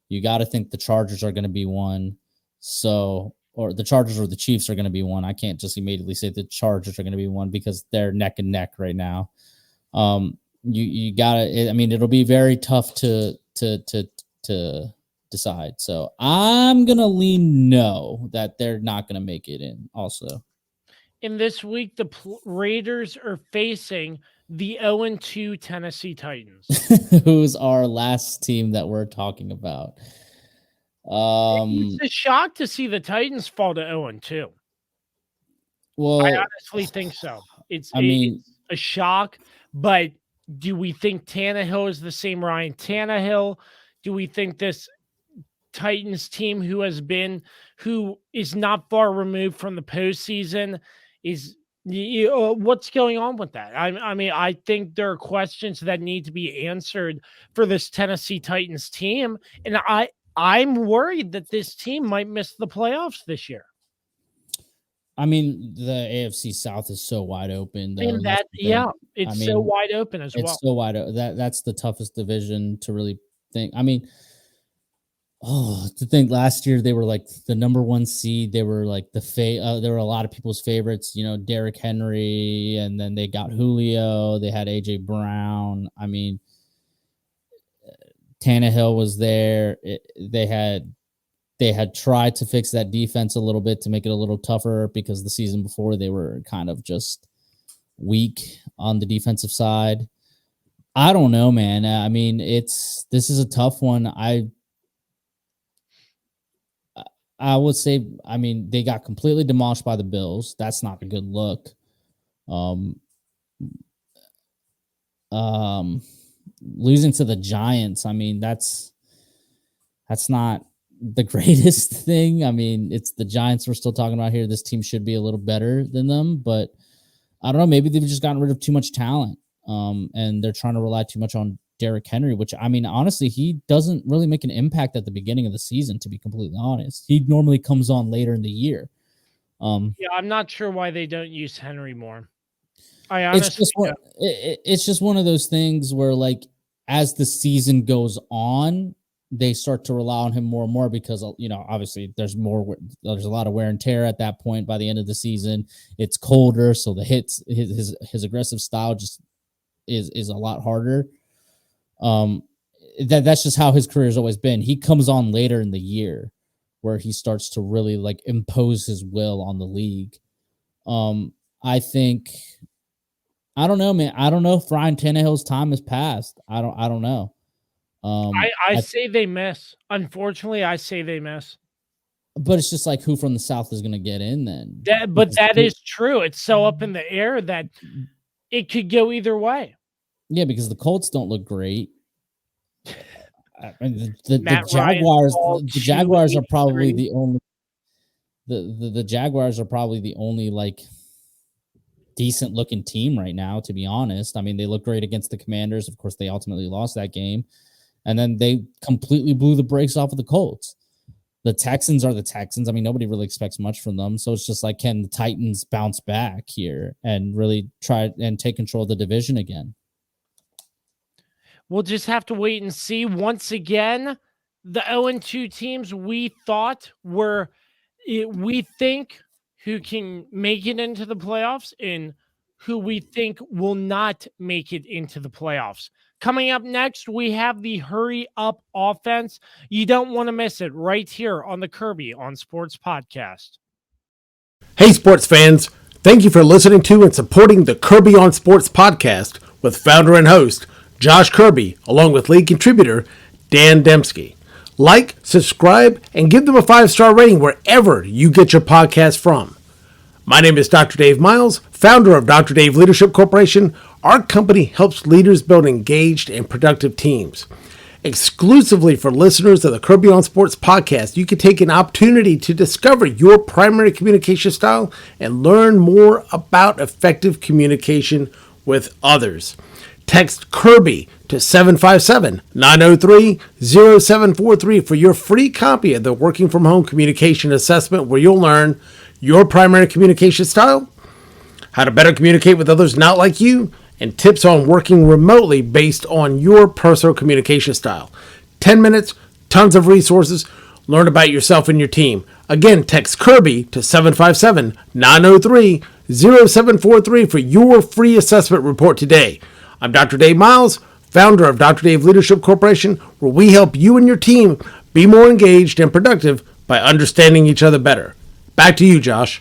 You got to think the Chargers are going to be one. So, or the Chargers or the Chiefs are going to be one. I can't just immediately say the Chargers are going to be one because they're neck and neck right now. You gotta. I mean, it'll be very tough to decide. So I'm gonna lean no that they're not gonna make it in. Also, in this week, the Raiders are facing the 0-2 Tennessee Titans, who's our last team that we're talking about. It's a shock to see the Titans fall to 0-2. Well, I honestly think so. It's a shock, but do we think Tannehill is the same Ryan Tannehill? Do we think this Titans team who is not far removed from the postseason is what's going on with that? I mean, I think there are questions that need to be answered for this Tennessee Titans team, and I'm worried that this team might miss the playoffs this year. I mean, the AFC South is so wide open. And it's so wide open as well. It's so wide open. That's the toughest division to really think. I mean, to think last year they were like the number 1 seed. They were like there were a lot of people's favorites, Derrick Henry, and then they got Julio. They had AJ Brown. I mean, Tannehill was there. They had they had tried to fix that defense a little bit to make it a little tougher because the season before they were kind of just weak on the defensive side. I don't know, man. I mean, this is a tough one. I would say, I mean, they got completely demolished by the Bills. That's not a good look. Losing to the Giants, I mean, that's not the greatest thing. I mean, it's the Giants we're still talking about here. This team should be a little better than them, but I don't know. Maybe they've just gotten rid of too much talent, and they're trying to rely too much on Derrick Henry, which, I mean, honestly, he doesn't really make an impact at the beginning of the season, to be completely honest. He normally comes on later in the year. Yeah, I'm not sure why they don't use Henry more. It's just one of those things where, like, as the season goes on, they start to rely on him more and more because, you know, obviously there's a lot of wear and tear at that point. By the end of the season, it's colder, so the hits, his aggressive style just is a lot harder. That's just how his career has always been. He comes on later in the year where he starts to really, like, impose his will on the league. I don't know, man. I don't know if Ryan Tannehill's time has passed. I don't know. I say they miss. Unfortunately, I say they miss. But it's just like, who from the South is going to get in then? That is true. It's so up in the air that it could go either way. Yeah, because the Colts don't look great. I mean, the Jaguars are probably the only the Jaguars are probably the only, like, decent looking team right now, to be honest. I mean, they look great against the Commanders. Of course, they ultimately lost that game. And then they completely blew the brakes off of the Colts. The Texans are the Texans. I mean, nobody really expects much from them. So it's just like, can the Titans bounce back here and really try and take control of the division again? We'll just have to wait and see. Once again, the 0-2 teams we thought we think who can make it into the playoffs and who we think will not make it into the playoffs. Coming up next, we have the Hurry Up Offense. You don't want to miss it right here on the Kirby on Sports podcast. Hey, sports fans. Thank you for listening to and supporting the Kirby on Sports podcast with founder and host Josh Kirby, along with lead contributor Dan Dembski. Like, subscribe, and give them a 5-star rating wherever you get your podcast from. My name is Dr. Dave Miles, founder of Dr. Dave Leadership Corporation. Our company helps leaders build engaged and productive teams. Exclusively for listeners of the Kirby on Sports podcast, you can take an opportunity to discover your primary communication style and learn more about effective communication with others. Text Kirby to 757-903-0743 for your free copy of the Working From Home Communication Assessment, where you'll learn your primary communication style, how to better communicate with others not like you, and tips on working remotely based on your personal communication style. 10 minutes, tons of resources. Learn about yourself and your team. Again, text Kirby to 757-903-0743 for your free assessment report today. I'm Dr. Dave Miles, founder of Dr. Dave Leadership Corporation, where we help you and your team be more engaged and productive by understanding each other better. Back to you, Josh.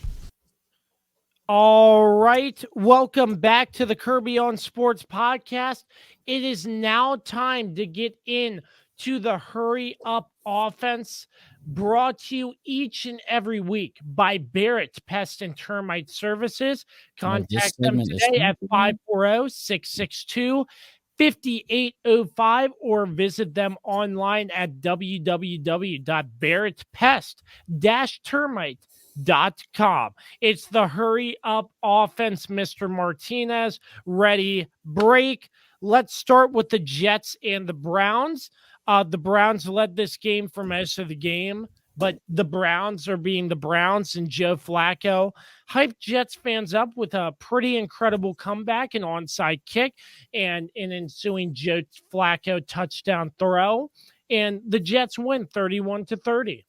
All right. Welcome back to the Kirby on Sports podcast. It is now time to get in to the Hurry Up Offense, brought to you each and every week by Barrett Pest and Termite Services. Contact them today at 540-662-5805 or visit them online at www.barrettpest-termite.com. It's the Hurry Up Offense, Mr. Martinez. Ready, break. Let's start with the Jets and the Browns. The Browns led this game for most of the game, but the Browns are being the Browns, and Joe Flacco hyped Jets fans up with a pretty incredible comeback, an onside kick, and an ensuing Joe Flacco touchdown throw, and the Jets win 31-30.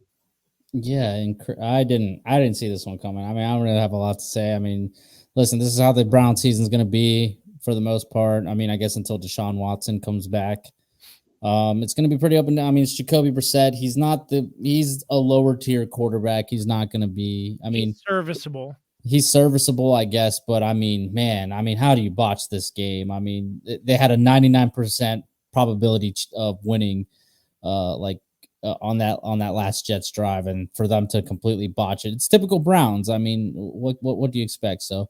Yeah, and I didn't see this one coming. I mean, I don't really have a lot to say. I mean, listen, this is how the Brown season is going to be for the most part. I mean, I guess until Deshaun Watson comes back. It's going to be pretty up and down. I mean, it's Jacoby Brissett. He's a lower tier quarterback. He's not going to be, He's serviceable. He's serviceable, I guess. But I mean, man, how do you botch this game? I mean, they had a 99% probability of winning, on that last Jets drive, and for them to completely botch it, it's typical Browns. I mean, what do you expect? So,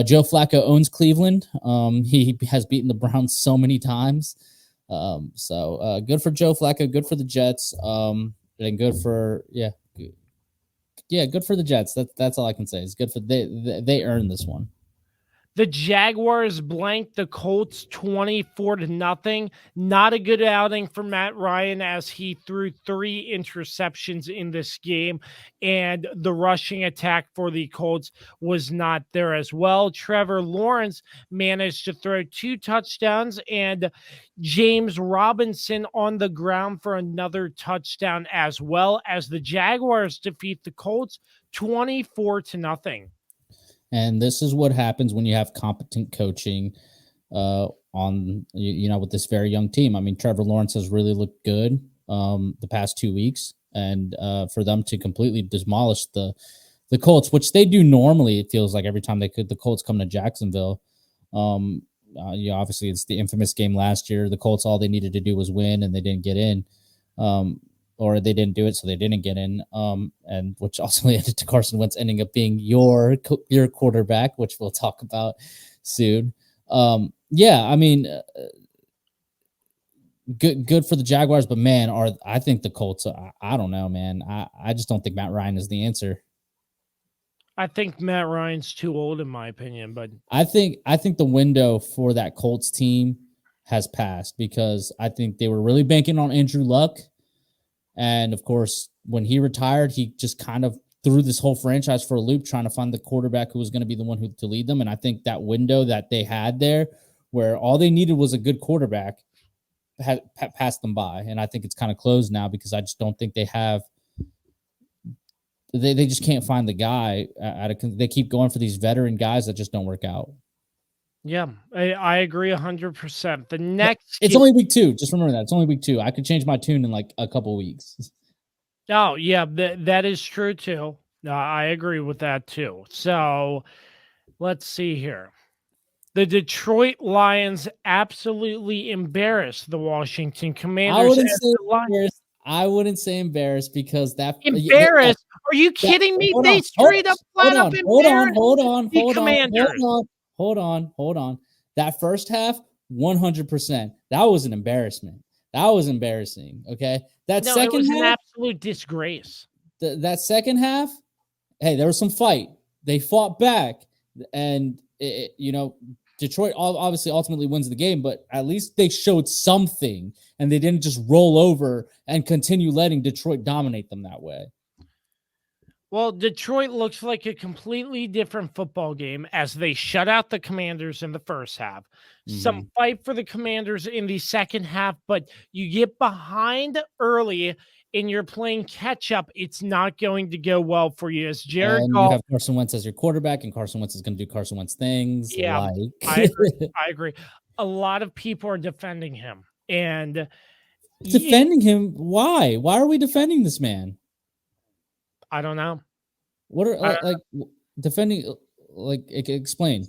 Joe Flacco owns Cleveland. He has beaten the Browns so many times. So good for Joe Flacco, good for the Jets, and good for good for the Jets. That's all I can say. It's good for they earned this one. The Jaguars blanked the Colts 24-0. Not a good outing for Matt Ryan as he threw 3 interceptions in this game, and the rushing attack for the Colts was not there as well. Trevor Lawrence managed to throw 2 touchdowns, and James Robinson on the ground for another touchdown, as well as the Jaguars defeat the Colts 24-0. And this is what happens when you have competent coaching on with this very young team. I mean, Trevor Lawrence has really looked good the past 2 weeks, and for them to completely demolish the Colts, which they do normally, it feels like every time the Colts come to Jacksonville. Obviously it's the infamous game last year. The Colts, all they needed to do was win, and they didn't get in. Or they didn't do it, so they didn't get in, and which also ended to Carson Wentz ending up being your quarterback, which we'll talk about soon. Good for the Jaguars, but man, I think the Colts. I don't know, man. I just don't think Matt Ryan is the answer. I think Matt Ryan's too old, in my opinion, but I think the window for that Colts team has passed, because I think they were really banking on Andrew Luck. And of course, when he retired, he just kind of threw this whole franchise for a loop, trying to find the quarterback who was going to be the one to lead them. And I think that window that they had there, where all they needed was a good quarterback, had passed them by. And I think it's kind of closed now, because I just don't think they have. They just can't find the guy. They keep going for these veteran guys that just don't work out. Yeah, I agree 100%. The next, it's only week 2. Just remember that it's only week 2. I could change my tune in like a couple weeks. Oh yeah, that is true too. I agree with that too. So let's see here. The Detroit Lions absolutely embarrassed the Washington Commanders. I wouldn't say embarrassed, because that embarrassed. Are you kidding me? They straight up flat up embarrassed the Commanders. Hold on. That first half, 100%. That was an embarrassment. That was embarrassing. Okay. It was an absolute disgrace. That second half, hey, there was some fight. They fought back, and Detroit obviously ultimately wins the game, but at least they showed something, and they didn't just roll over and continue letting Detroit dominate them that way. Well, Detroit looks like a completely different football game as they shut out the Commanders in the first half. Mm-hmm. Some fight for the Commanders in the second half, but you get behind early and you're playing catch up. It's not going to go well for you. As Jared Goff, you have Carson Wentz as your quarterback, and Carson Wentz is going to do Carson Wentz things. Yeah, I agree. A lot of people are defending him, and defending him. Why? Why are we defending this man? I don't know. What are defending? Explain.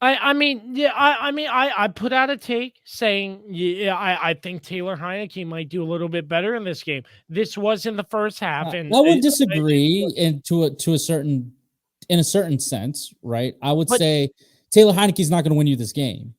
I put out a take saying, I think Taylor Heineke might do a little bit better in this game. This was in the first half, and I would disagree in a certain sense, right? I would say Taylor Heineke's not going to win you this game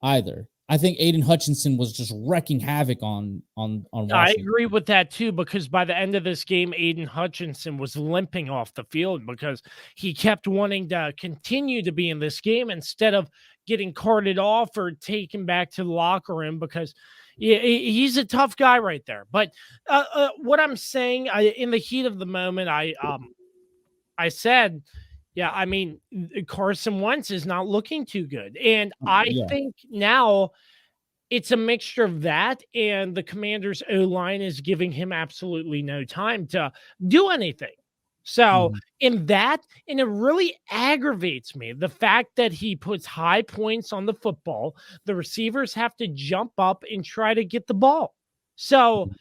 either. I think Aiden Hutchinson was just wrecking havoc on Washington. I agree with that too, because by the end of this game, Aiden Hutchinson was limping off the field because he kept wanting to continue to be in this game instead of getting carted off or taken back to the locker room, because he's a tough guy right there. But what I'm saying, in the heat of the moment, I said, Carson Wentz is not looking too good. And I think now it's a mixture of that, and the Commanders' O-line is giving him absolutely no time to do anything. So Mhm. and it really aggravates me, the fact that he puts high points on the football. The receivers have to jump up and try to get the ball. So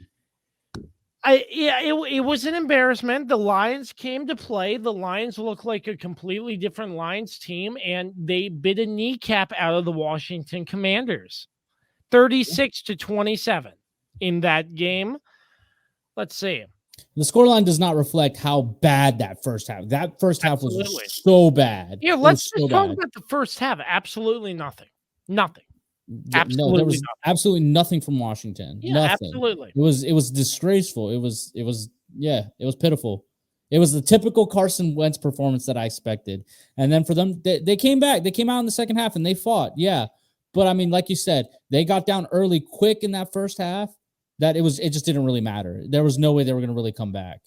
it was an embarrassment. The Lions came to play. The Lions look like a completely different Lions team, and they bit a kneecap out of the Washington Commanders, 36-27 in that game. Let's see. The scoreline does not reflect how bad that first half. That first half was Absolutely. so bad. Yeah, It let's was just so talk bad. about the first half. Absolutely nothing. Nothing. No, there Absolutely was nothing. absolutely nothing from Washington. Yeah, Nothing. absolutely. It was disgraceful. It was pitiful. It was the typical Carson Wentz performance that I expected. And then for them, they came back. They came out in the second half and they fought. Yeah. But I mean, like you said, they got down early quick in that first half that it just didn't really matter. There was no way they were going to really come back.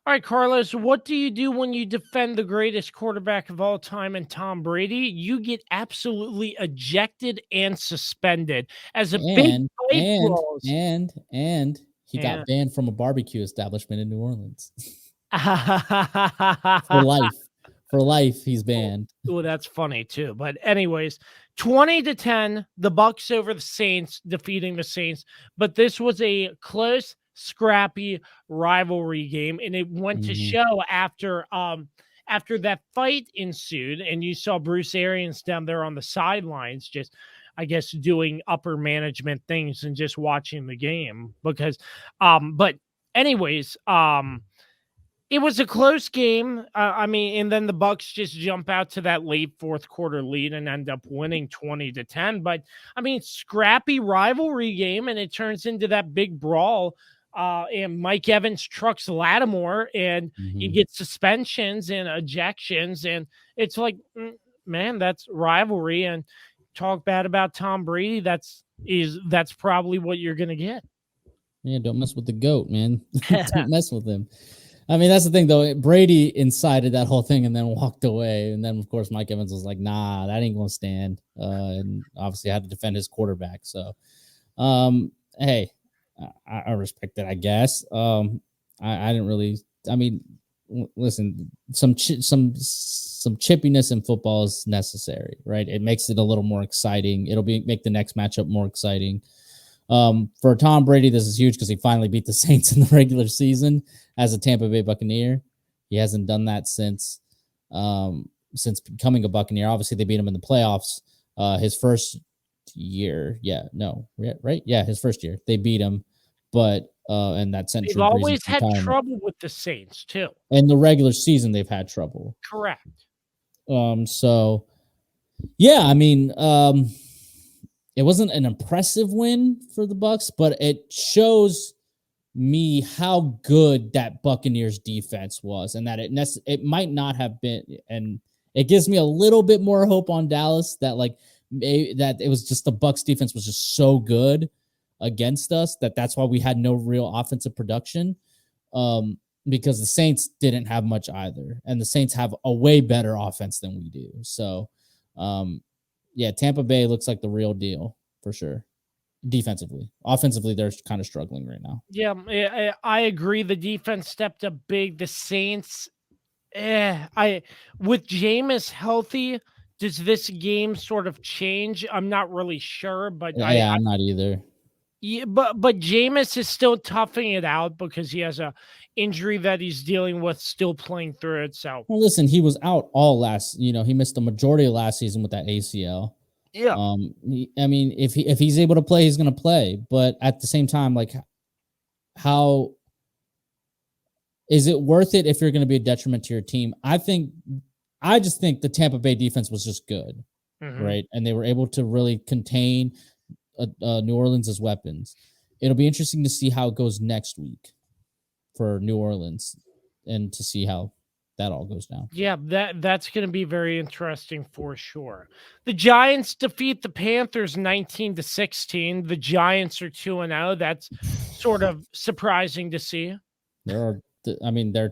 All right, Carlos, what do you do when you defend the greatest quarterback of all time and Tom Brady? You get absolutely ejected and suspended as a big And play and flaws. and he Yeah. got banned from a barbecue establishment in New Orleans. For For life. For life, he's banned. Oh, that's funny too. But anyways, 20-10, the Bucks over the Saints, defeating the Saints. But this was a close, scrappy rivalry game, and it went to Mhm. show after that fight ensued, and you saw Bruce Arians down there on the sidelines, just I guess doing upper management things and just watching the game because but anyways, it was a close game. I mean, and then the Bucks just jump out to that late fourth quarter lead and end up winning 20-10. But I mean, scrappy rivalry game, and it turns into that big brawl. And Mike Evans trucks Lattimore, and you Mhm. get suspensions and ejections, and it's like, man, that's rivalry. And talk bad about Tom Brady. That's probably what you're gonna get. Yeah, don't mess with the GOAT, man. Don't mess with him. I mean, that's the thing, though. Brady incited that whole thing and then walked away. And then, of course, Mike Evans was like, nah, that ain't going to stand. And obviously had to defend his quarterback. So, hey, I respect it, I guess. I didn't really, I mean, listen, some chippiness in football is necessary, right? It makes it a little more exciting. It'll make the next matchup more exciting. For Tom Brady, this is huge because he finally beat the Saints in the regular season as a Tampa Bay Buccaneer. He hasn't done that since becoming a Buccaneer. Obviously, they beat him in the playoffs. His first year, his first year they beat him, but and that sent They've Drew Brees into always had retirement. trouble with the Saints too. In the regular season, they've had trouble. Correct. So yeah, I mean, it wasn't an impressive win for the Bucks, but it shows me how good that Buccaneers defense was, and that it might not have been, and it gives me a little bit more hope on Dallas that that it was just the Bucks defense was just so good against us that's why we had no real offensive production, because the Saints didn't have much either, and the Saints have a way better offense than we do. So, yeah, Tampa Bay looks like the real deal for sure. Defensively, offensively, they're kind of struggling right now. Yeah, I agree. The defense stepped up big. The Saints, with Jameis healthy, does this game sort of change? I'm not really sure, but I'm not either. Yeah, but Jameis is still toughing it out because he has a injury that he's dealing with, still playing through it. So, well, listen, he was out he missed the majority of last season with that ACL. yeah. I mean, if he's able to play, he's going to play. But at the same time, how is it worth it if you're going to be a detriment to your team? I just think the Tampa Bay defense was just good, right? And they were able to really contain New Orleans' weapons. It'll be interesting to see how it goes next week for New Orleans and to see how that all goes down. Yeah, that's going to be very interesting for sure. The Giants defeat the Panthers 19-16. The Giants are 2-0. That's sort of surprising to see. They're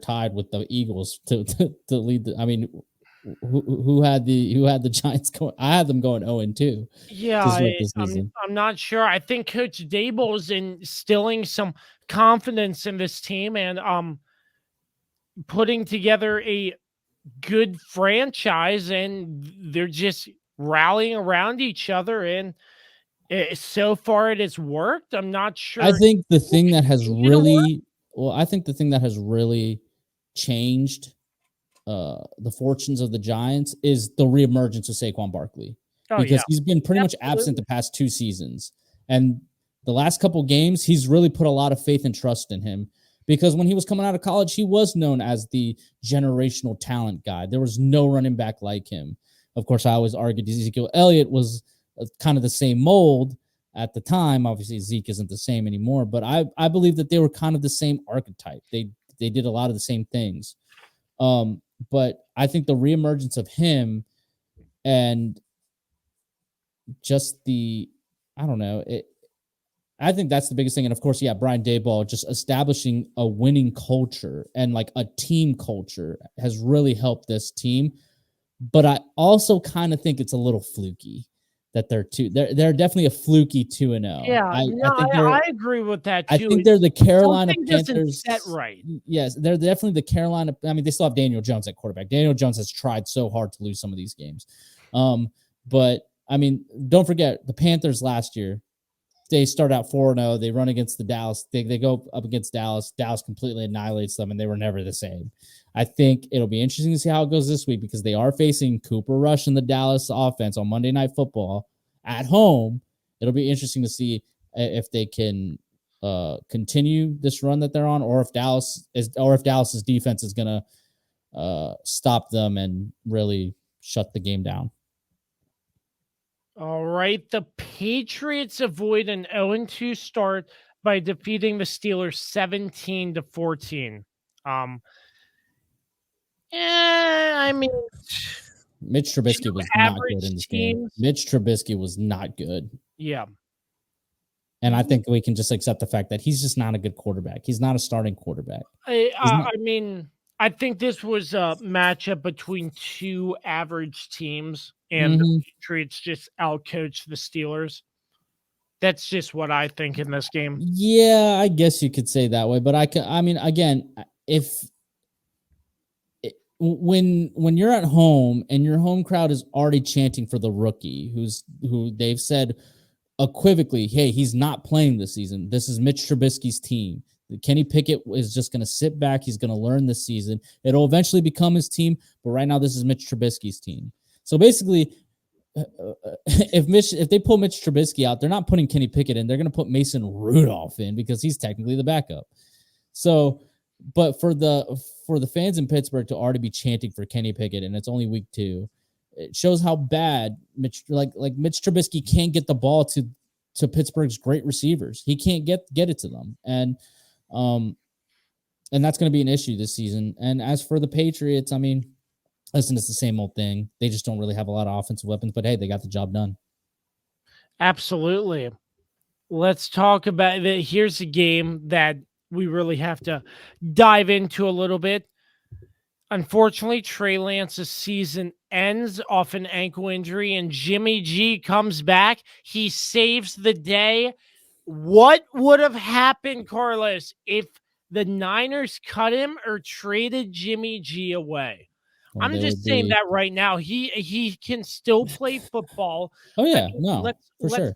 tied with the Eagles to lead. Who had the Giants going? I had them going 0-2. Yeah, I'm not sure. I think Coach Daboll's instilling some confidence in this team, and putting together a good franchise, and they're just rallying around each other. And so far, it has worked. I'm not sure. I think the thing that has really, changed the fortunes of the Giants is the reemergence of Saquon Barkley, because he's been pretty much absent the past 2 seasons, and the last couple games he's really put a lot of faith and trust in him, because when he was coming out of college, he was known as the generational talent guy. There was no running back like him. Of course, I always argued Ezekiel Elliott was kind of the same mold at the time. Obviously, Zeke isn't the same anymore, but I believe that they were kind of the same archetype. They did a lot of the same things. But I think the reemergence of him and just I think that's the biggest thing. And of course, Brian Daboll just establishing a winning culture and like a team culture has really helped this team. But I also kind of think it's a little fluky that they're definitely a fluky 2-0. Yeah, I agree with that too. I think they're the Carolina Panthers. Set right. Yes, they're definitely the Carolina. I mean, they still have Daniel Jones at quarterback. Daniel Jones has tried so hard to lose some of these games. But I mean, don't forget the Panthers last year. They start out 4-0. They run against the Dallas. They go up against Dallas. Dallas completely annihilates them, and they were never the same. I think it'll be interesting to see how it goes this week, because they are facing Cooper Rush and the Dallas offense on Monday Night Football at home. It'll be interesting to see if they can continue this run that they're on, or if Dallas's defense is going to stop them and really shut the game down. All right. The Patriots avoid an 0-2 start by defeating the Steelers 17-14. I mean, Mitch Trubisky was not good in this game. Mitch Trubisky was not good. Yeah. And I think we can just accept the fact that he's just not a good quarterback. He's not a starting quarterback. I mean, I think this was a matchup between 2 average teams, and the Patriots just outcoached the Steelers. That's just what I think in this game. Yeah, I guess you could say that way. But I mean, again, when you're at home and your home crowd is already chanting for the rookie, who they've said unequivocally, hey, he's not playing this season. This is Mitch Trubisky's team. Kenny Pickett is just going to sit back. He's going to learn this season. It'll eventually become his team, but right now this is Mitch Trubisky's team. So basically, if they pull Mitch Trubisky out, they're not putting Kenny Pickett in. They're going to put Mason Rudolph in because he's technically the backup. So, but for the fans in Pittsburgh to already be chanting for Kenny Pickett, and it's only week 2, it shows how bad Mitch Trubisky can't get the ball to Pittsburgh's great receivers. He can't get it to them, and that's going to be an issue this season. And as for the Patriots, I mean, listen, it's the same old thing. They just don't really have a lot of offensive weapons, but hey, they got the job done. Absolutely. Let's talk about it. Here's a game that we really have to dive into a little bit. Unfortunately, Trey Lance's season ends off an ankle injury, and Jimmy G comes back. He saves the day. What would have happened, Carlos, if the Niners cut him or traded Jimmy G away? Well, I'm just saying that right now. He can still play football. Oh, yeah. No, let's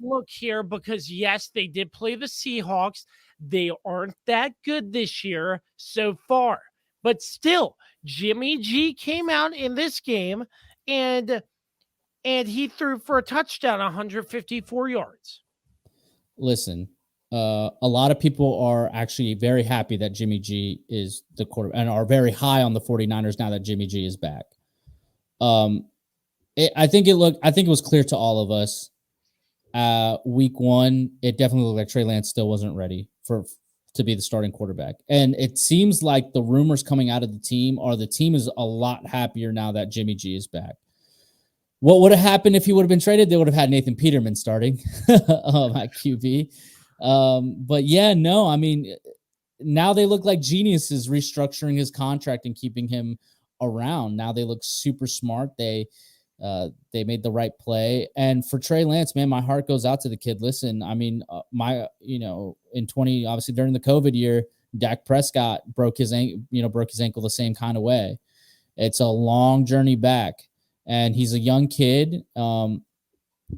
look here, because, yes, they did play the Seahawks. They aren't that good this year so far. But still, Jimmy G came out in this game, and he threw for a touchdown, 154 yards. Listen, a lot of people are actually very happy that Jimmy G is the quarterback and are very high on the 49ers now that Jimmy G is back. I think it was clear to all of us. Week 1, it definitely looked like Trey Lance still wasn't ready to be the starting quarterback. And it seems like the rumors coming out of the team is a lot happier now that Jimmy G is back. What would have happened if he would have been traded? They would have had Nathan Peterman starting at QB. But yeah, no, I mean, now they look like geniuses restructuring his contract and keeping him around. Now they look super smart. They made the right play. And for Trey Lance, man, my heart goes out to the kid. Listen, I mean, obviously during the COVID year, Dak Prescott broke his ankle the same kind of way. It's a long journey back, and he's a young kid.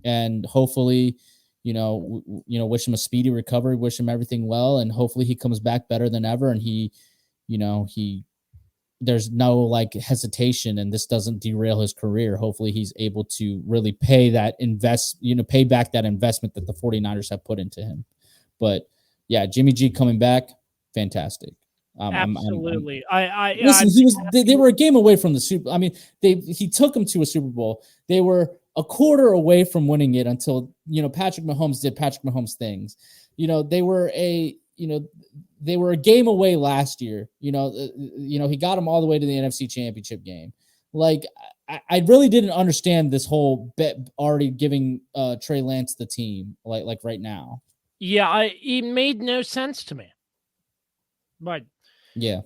And hopefully, wish him a speedy recovery, wish him everything well, and hopefully he comes back better than ever. And there's no like hesitation, and this doesn't derail his career. Hopefully he's able to really pay back that investment that the 49ers have put into him. But yeah, Jimmy G coming back, fantastic. Absolutely. They were a game away from the Super. I mean, he took them to a Super Bowl. They were a quarter away from winning it until, Patrick Mahomes did Patrick Mahomes things. They were a game away last year. He got them all the way to the NFC Championship game. Like, I really didn't understand this whole bet already giving Trey Lance the team like right now. Yeah, it made no sense to me. But yeah,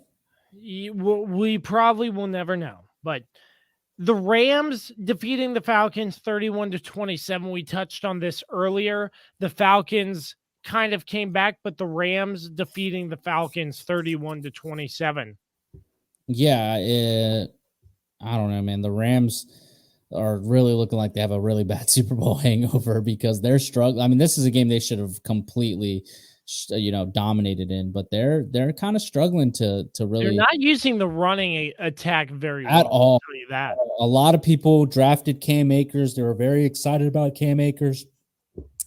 we probably will never know. But the Rams defeating the Falcons 31-27. We touched on this earlier. The Falcons kind of came back, but the Rams defeating the Falcons 31-27. Yeah, I don't know, man. The Rams are really looking like they have a really bad Super Bowl hangover because they're struggling. I mean, this is a game they should have completely dominated in, but they're kind of struggling to really. They're not using the running attack very well at all. I'll tell you that. A lot of people drafted Cam Akers. They were very excited about Cam Akers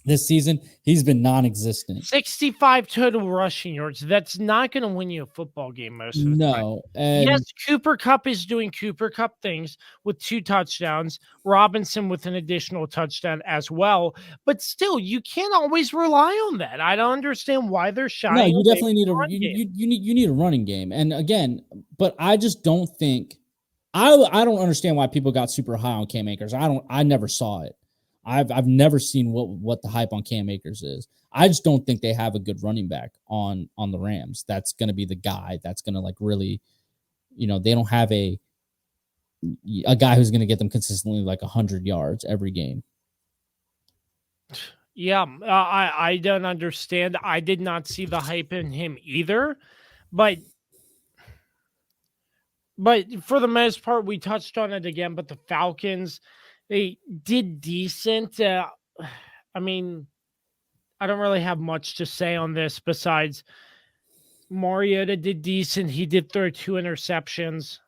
this season. He's been non-existent. 65 total rushing yards. That's not going to win you a football game most of the time. And yes, Cooper Kupp is doing Cooper Kupp things with 2 touchdowns. Robinson with an additional touchdown as well. But still, you can't always rely on that. I don't understand why they're shying. No, you definitely need you need a running game. And again, but I just don't think I don't understand why people got super high on Cam Akers. I never saw it. I've never seen what the hype on Cam Akers is. I just don't think they have a good running back on the Rams. That's going to be the guy that's going to like really, they don't have a guy who's going to get them consistently like 100 yards every game. Yeah, I don't understand. I did not see the hype in him either, but for the most part, we touched on it again. But the Falcons, they did decent. I mean, I don't really have much to say on this besides Mariota did decent. He did throw 2 interceptions.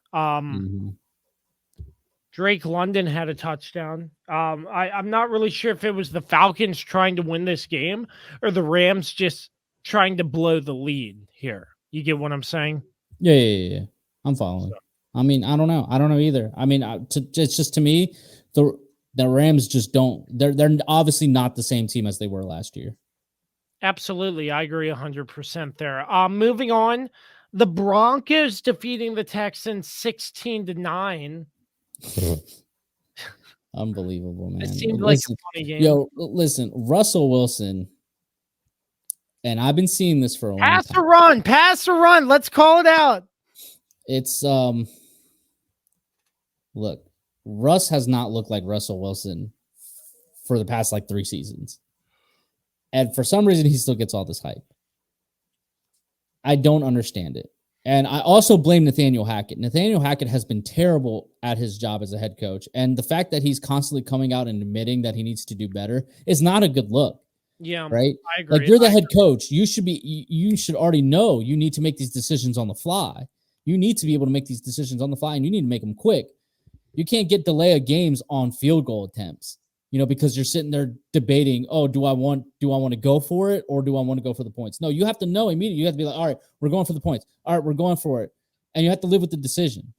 Drake London had a touchdown. I'm not really sure if it was the Falcons trying to win this game or the Rams just trying to blow the lead here. You get what I'm saying? Yeah. I'm following. So. I mean, I don't know. I don't know either. I mean, it's just to me, the Rams just don't. They're obviously not the same team as they were last year. Absolutely, I agree 100% there. Moving on, the Broncos defeating the Texans 16-9. Unbelievable, man. It seemed like a funny game. Yo, listen, Russell Wilson, and I've been seeing this for a long time. Pass or run. Let's call it out. It's look, Russ has not looked like Russell Wilson for the past like 3 seasons. And for some reason, he still gets all this hype. I don't understand it. And I also blame Nathaniel Hackett. Nathaniel Hackett has been terrible at his job as a head coach. And the fact that he's constantly coming out and admitting that he needs to do better is not a good look. Yeah, right. I agree. Like, you're the head coach. You should already know you need to make these decisions on the fly. You need to be able to make these decisions on the fly, and you need to make them quick. You can't get delay of games on field goal attempts, because you're sitting there debating, do I want to go for it or do I want to go for the points? No, you have to know immediately. You have to be like, all right, we're going for the points. All right, we're going for it. And you have to live with the decision.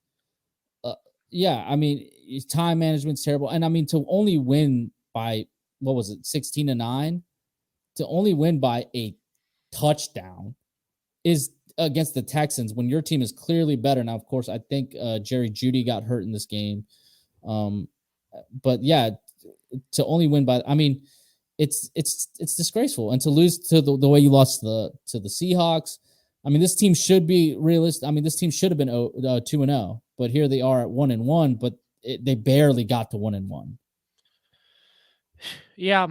I mean, time management's terrible. And I mean, to only win by, 16-9? To only win by a touchdown is against the Texans when your team is clearly better. Now, of course, I think Jerry Jeudy got hurt in this game. But yeah, to only win by, I mean, it's disgraceful. And to lose to the way you lost to the Seahawks. I mean, this team should be realistic. I mean, this team should have been 2-0, but here they are at 1-1, but they barely got to 1-1. Yeah.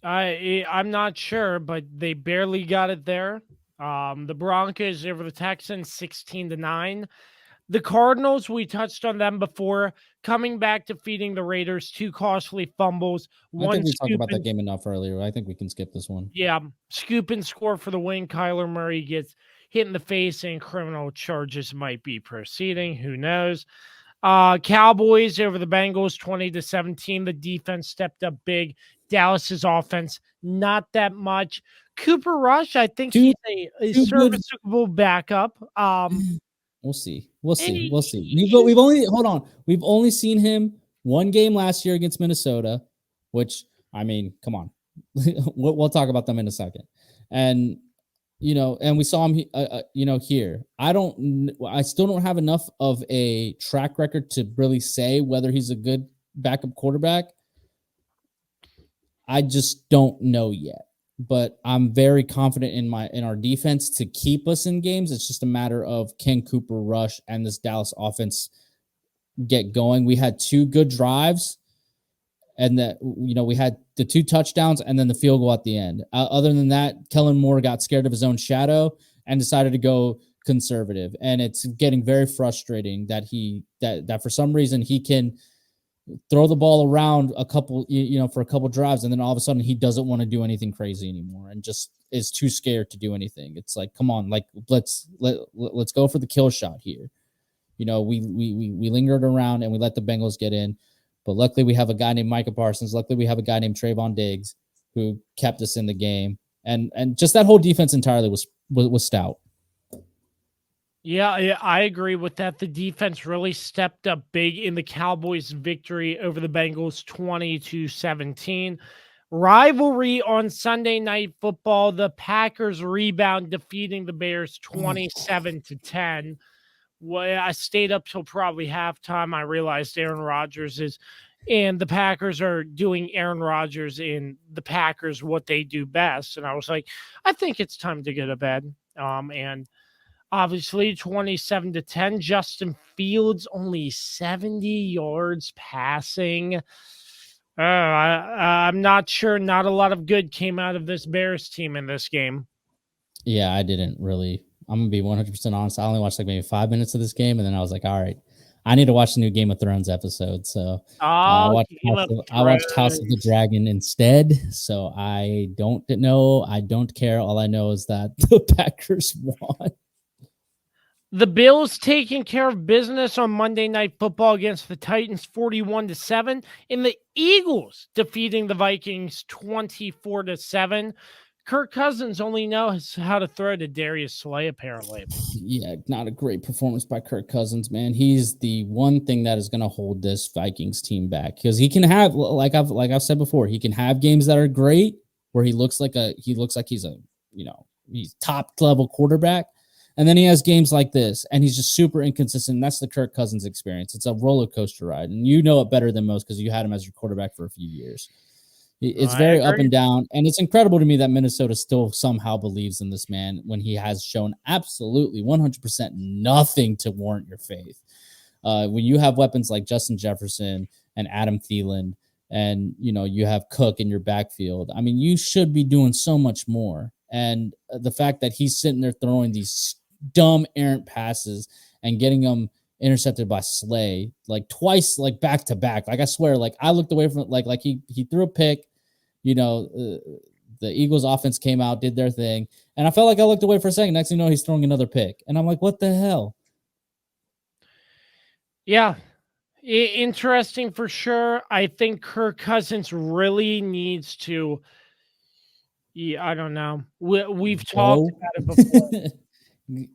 I'm not sure, but they barely got it there. The Broncos over the Texans 16-9. The Cardinals, we touched on them before, coming back, defeating the Raiders, 2 costly fumbles, I one think we talked scoop about that and game enough earlier. I think we can skip this one. scoop and score for the win. Kyler Murray gets hit in the face and criminal charges might be proceeding. Who knows? Cowboys over the Bengals 20-17. The defense stepped up big. Dallas's offense, not that much. Cooper Rush, I think he's a serviceable backup. We'll see. We'll see. Hey, We'll see. We've only seen him one game last year against Minnesota, which, I mean, come on. We'll talk about them in a second. And, and we saw him, here. I still don't have enough of a track record to really say whether he's a good backup quarterback. I just don't know yet. But I'm very confident in our defense to keep us in games. It's just a matter of, can Cooper Rush and this Dallas offense get going? We had 2 good drives, and we had the 2 touchdowns and then the field goal at the end. Other than that, Kellen Moore got scared of his own shadow and decided to go conservative. And it's getting very frustrating that for some reason he can throw the ball around a couple, for a couple drives, and then all of a sudden he doesn't want to do anything crazy anymore and just is too scared to do anything. It's like, come on, like let's go for the kill shot here. We lingered around and we let the Bengals get in, but luckily we have a guy named Micah Parsons. Luckily we have a guy named Trayvon Diggs who kept us in the game, and just that whole defense entirely was stout. Yeah, I agree with that. The defense really stepped up big in the Cowboys' victory over the Bengals 20-17. Rivalry on Sunday Night Football. The Packers rebound, defeating the Bears 27-10. Well, I stayed up till probably halftime. I realized Aaron Rodgers and the Packers are doing Aaron Rodgers and the Packers what they do best. And I was like, I think it's time to go to bed. And obviously 27-10. Justin Fields only 70 yards passing. I'm not sure. Not a lot of good came out of this Bears team in this game. Yeah, I didn't really. I'm going to be 100% honest. I only watched like maybe 5 minutes of this game, and then I was like, all right, I need to watch the new Game of Thrones episode. So I watched House of the Dragon instead. So I don't know. I don't care. All I know is that the Packers won. The Bills taking care of business on Monday Night Football against the Titans 41-7, and the Eagles defeating the Vikings 24-7. Kirk Cousins only knows how to throw to Darius Slay, apparently. Yeah, not a great performance by Kirk Cousins, man. He's the one thing that is going to hold this Vikings team back, because he can have, like I've said before, he can have games that are great where he looks like he's he's top level quarterback. And then he has games like this, and he's just super inconsistent. That's the Kirk Cousins experience. It's a roller coaster ride, and you know it better than most because you had him as your quarterback for a few years. It's very up and down, and it's incredible to me that Minnesota still somehow believes in this man when he has shown absolutely 100% nothing to warrant your faith. When you have weapons like Justin Jefferson and Adam Thielen, and you have Cook in your backfield, I mean, you should be doing so much more. And the fact that he's sitting there throwing these dumb errant passes and getting them intercepted by Slay like twice, like back to back. Like I swear, like I looked away from it, like he threw a pick. The Eagles offense came out, did their thing, and I felt like I looked away for a second. Next thing you know, he's throwing another pick, and I'm like, what the hell? Yeah, interesting for sure. I think Kirk Cousins really needs to. Yeah, I don't know. We've talked about it before.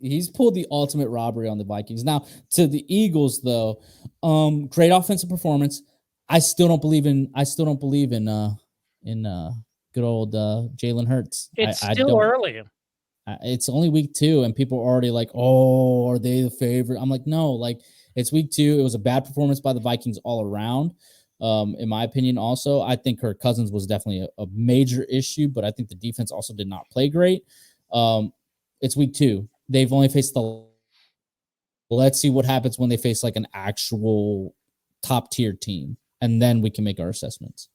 He's pulled the ultimate robbery on the Vikings. Now, to the Eagles, though, great offensive performance. I still don't believe in good old Jalen Hurts. It's still early. It's only week 2, and people are already like, "Oh, are they the favorite?" I'm like, no, like it's week 2. It was a bad performance by the Vikings all around. In my opinion, also, I think Kirk Cousins was definitely a major issue, but I think the defense also did not play great. It's week 2. They've only faced let's see what happens when they face like an actual top tier team, and then we can make our assessments.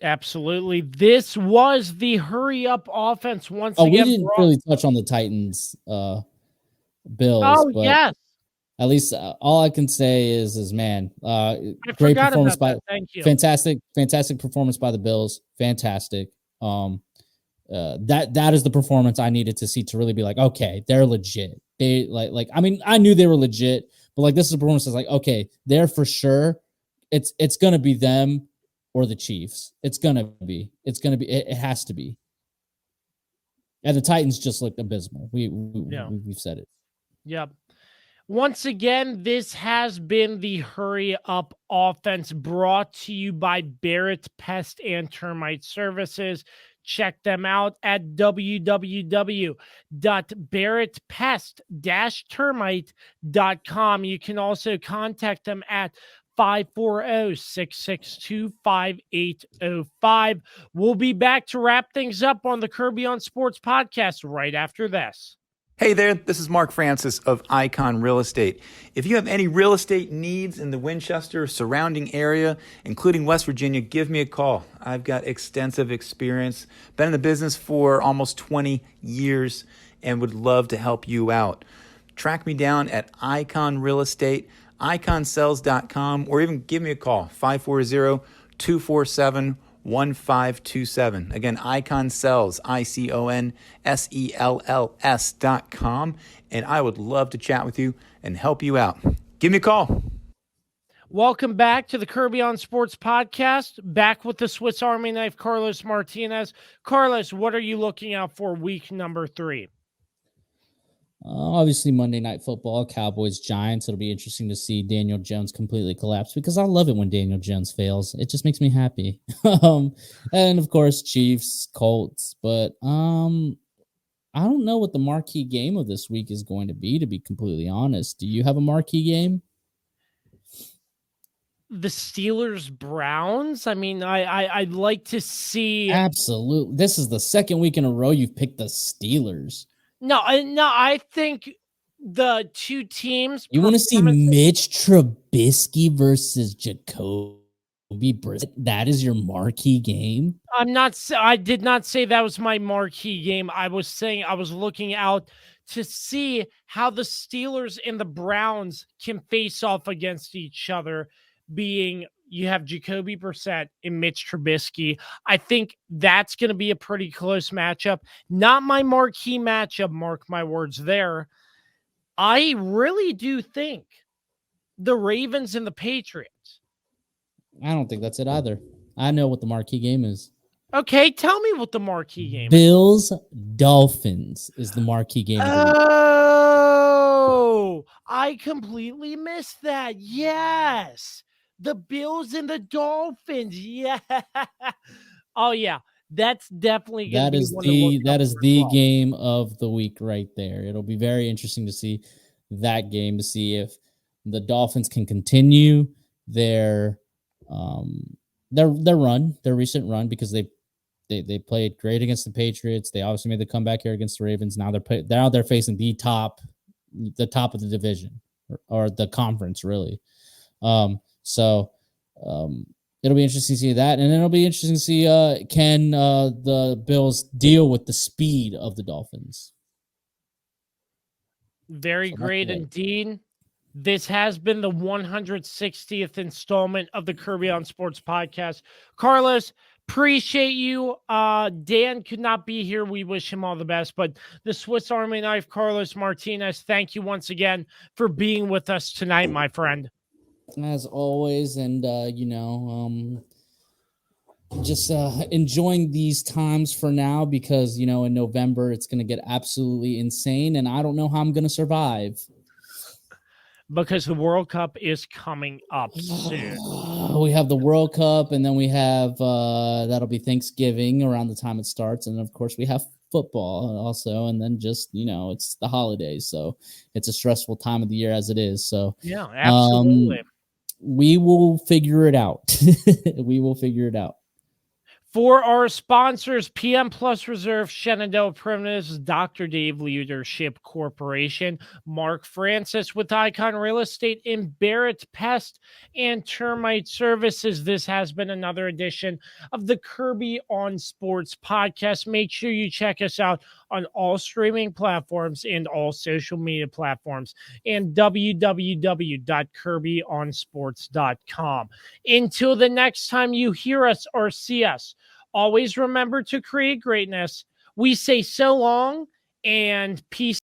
Absolutely. This was the hurry up offense once Oh, again. we didn't really touch on the Titans Bills, Oh, but yes. at least all I can say is man, I great forgot performance about by that. Thank you. fantastic performance by the Bills. Fantastic. That is the performance I needed to see to really be like, okay, they're legit. They like I mean, I knew they were legit, but like this is a performance that's like, okay, they're for sure. It's gonna be them or the Chiefs. It's gonna be. It has to be. And the Titans just looked abysmal. We've said it. Yep. Once again, this has been the Hurry Up Offense brought to you by Barrett Pest and Termite Services. Check them out at www.barrettpest-termite.com. You can also contact them at 540-662-5805. We'll be back to wrap things up on the Kirby on Sports podcast right after this. Hey there, this is Mark Francis of Icon Real Estate. If you have any real estate needs in the Winchester surrounding area, including West Virginia, give me a call. I've got extensive experience, been in the business for almost 20 years, and would love to help you out. Track me down at Icon Real Estate, iconsells.com, or even give me a call, 540-247-1527. Again, Icon Sells, ICONSELLS.com. And I would love to chat with you and help you out. Give me a call. Welcome back to the Kirby on Sports podcast. Back with the Swiss Army knife, Carlos Martinez. Carlos, what are you looking out for week number 3? Obviously, Monday Night Football, Cowboys, Giants. It'll be interesting to see Daniel Jones completely collapse because I love it when Daniel Jones fails. It just makes me happy. And of course, Chiefs, Colts. But I don't know what the marquee game of this week is going to be completely honest. Do you have a marquee game? The Steelers Browns. I mean, I'd like to see. Absolutely. This is the second week in a row you've picked the Steelers. No, I think the two teams. You want to see Mitch Trubisky versus Jacoby Brissett? That is your marquee game? I did not say that was my marquee game. I was saying I was looking out to see how the Steelers and the Browns can face off against each other, being you have Jacoby Brissett and Mitch Trubisky. I think that's going to be a pretty close matchup. Not my marquee matchup, mark my words there. I really do think the Ravens and the Patriots. I don't think that's it either. I know what the marquee game is. Okay, tell me what the marquee game Bills Dolphins is the marquee game. Oh, I completely missed that. Yes. The Bills and the Dolphins. Yeah. Oh yeah. That's definitely going to be that is the game of the week right there. It'll be very interesting to see that game, to see if the Dolphins can continue their recent run, because they played great against the Patriots. They obviously made the comeback here against the Ravens. Now they're out there facing the top of the division or the conference, really. So it'll be interesting to see that, and it'll be interesting to see can the Bills deal with the speed of the Dolphins. Very great indeed. This has been the 160th installment of the Kirby on Sports podcast. Carlos, appreciate you. Dan could not be here. We wish him all the best. But the Swiss Army knife, Carlos Martinez, thank you once again for being with us tonight, my friend. As always, and just enjoying these times for now, because in November it's going to get absolutely insane, and I don't know how I'm going to survive. Because the World Cup is coming up soon. We have the World Cup, and then we have that'll be Thanksgiving around the time it starts, and of course we have football also, and then just it's the holidays, so it's a stressful time of the year as it is. So yeah, absolutely. We will figure it out. We will figure it out. For our sponsors, PM Plus Reserve, Shenandoah Primitives, Dr. Dave Leadership Corporation, Mark Francis with Icon Real Estate, and Barrett Pest and Termite Services. This has been another edition of the Kirby on Sports podcast. Make sure you check us out on all streaming platforms and all social media platforms, and www.kirbyonsports.com. Until the next time you hear us or see us, always remember to create greatness. We say so long and peace.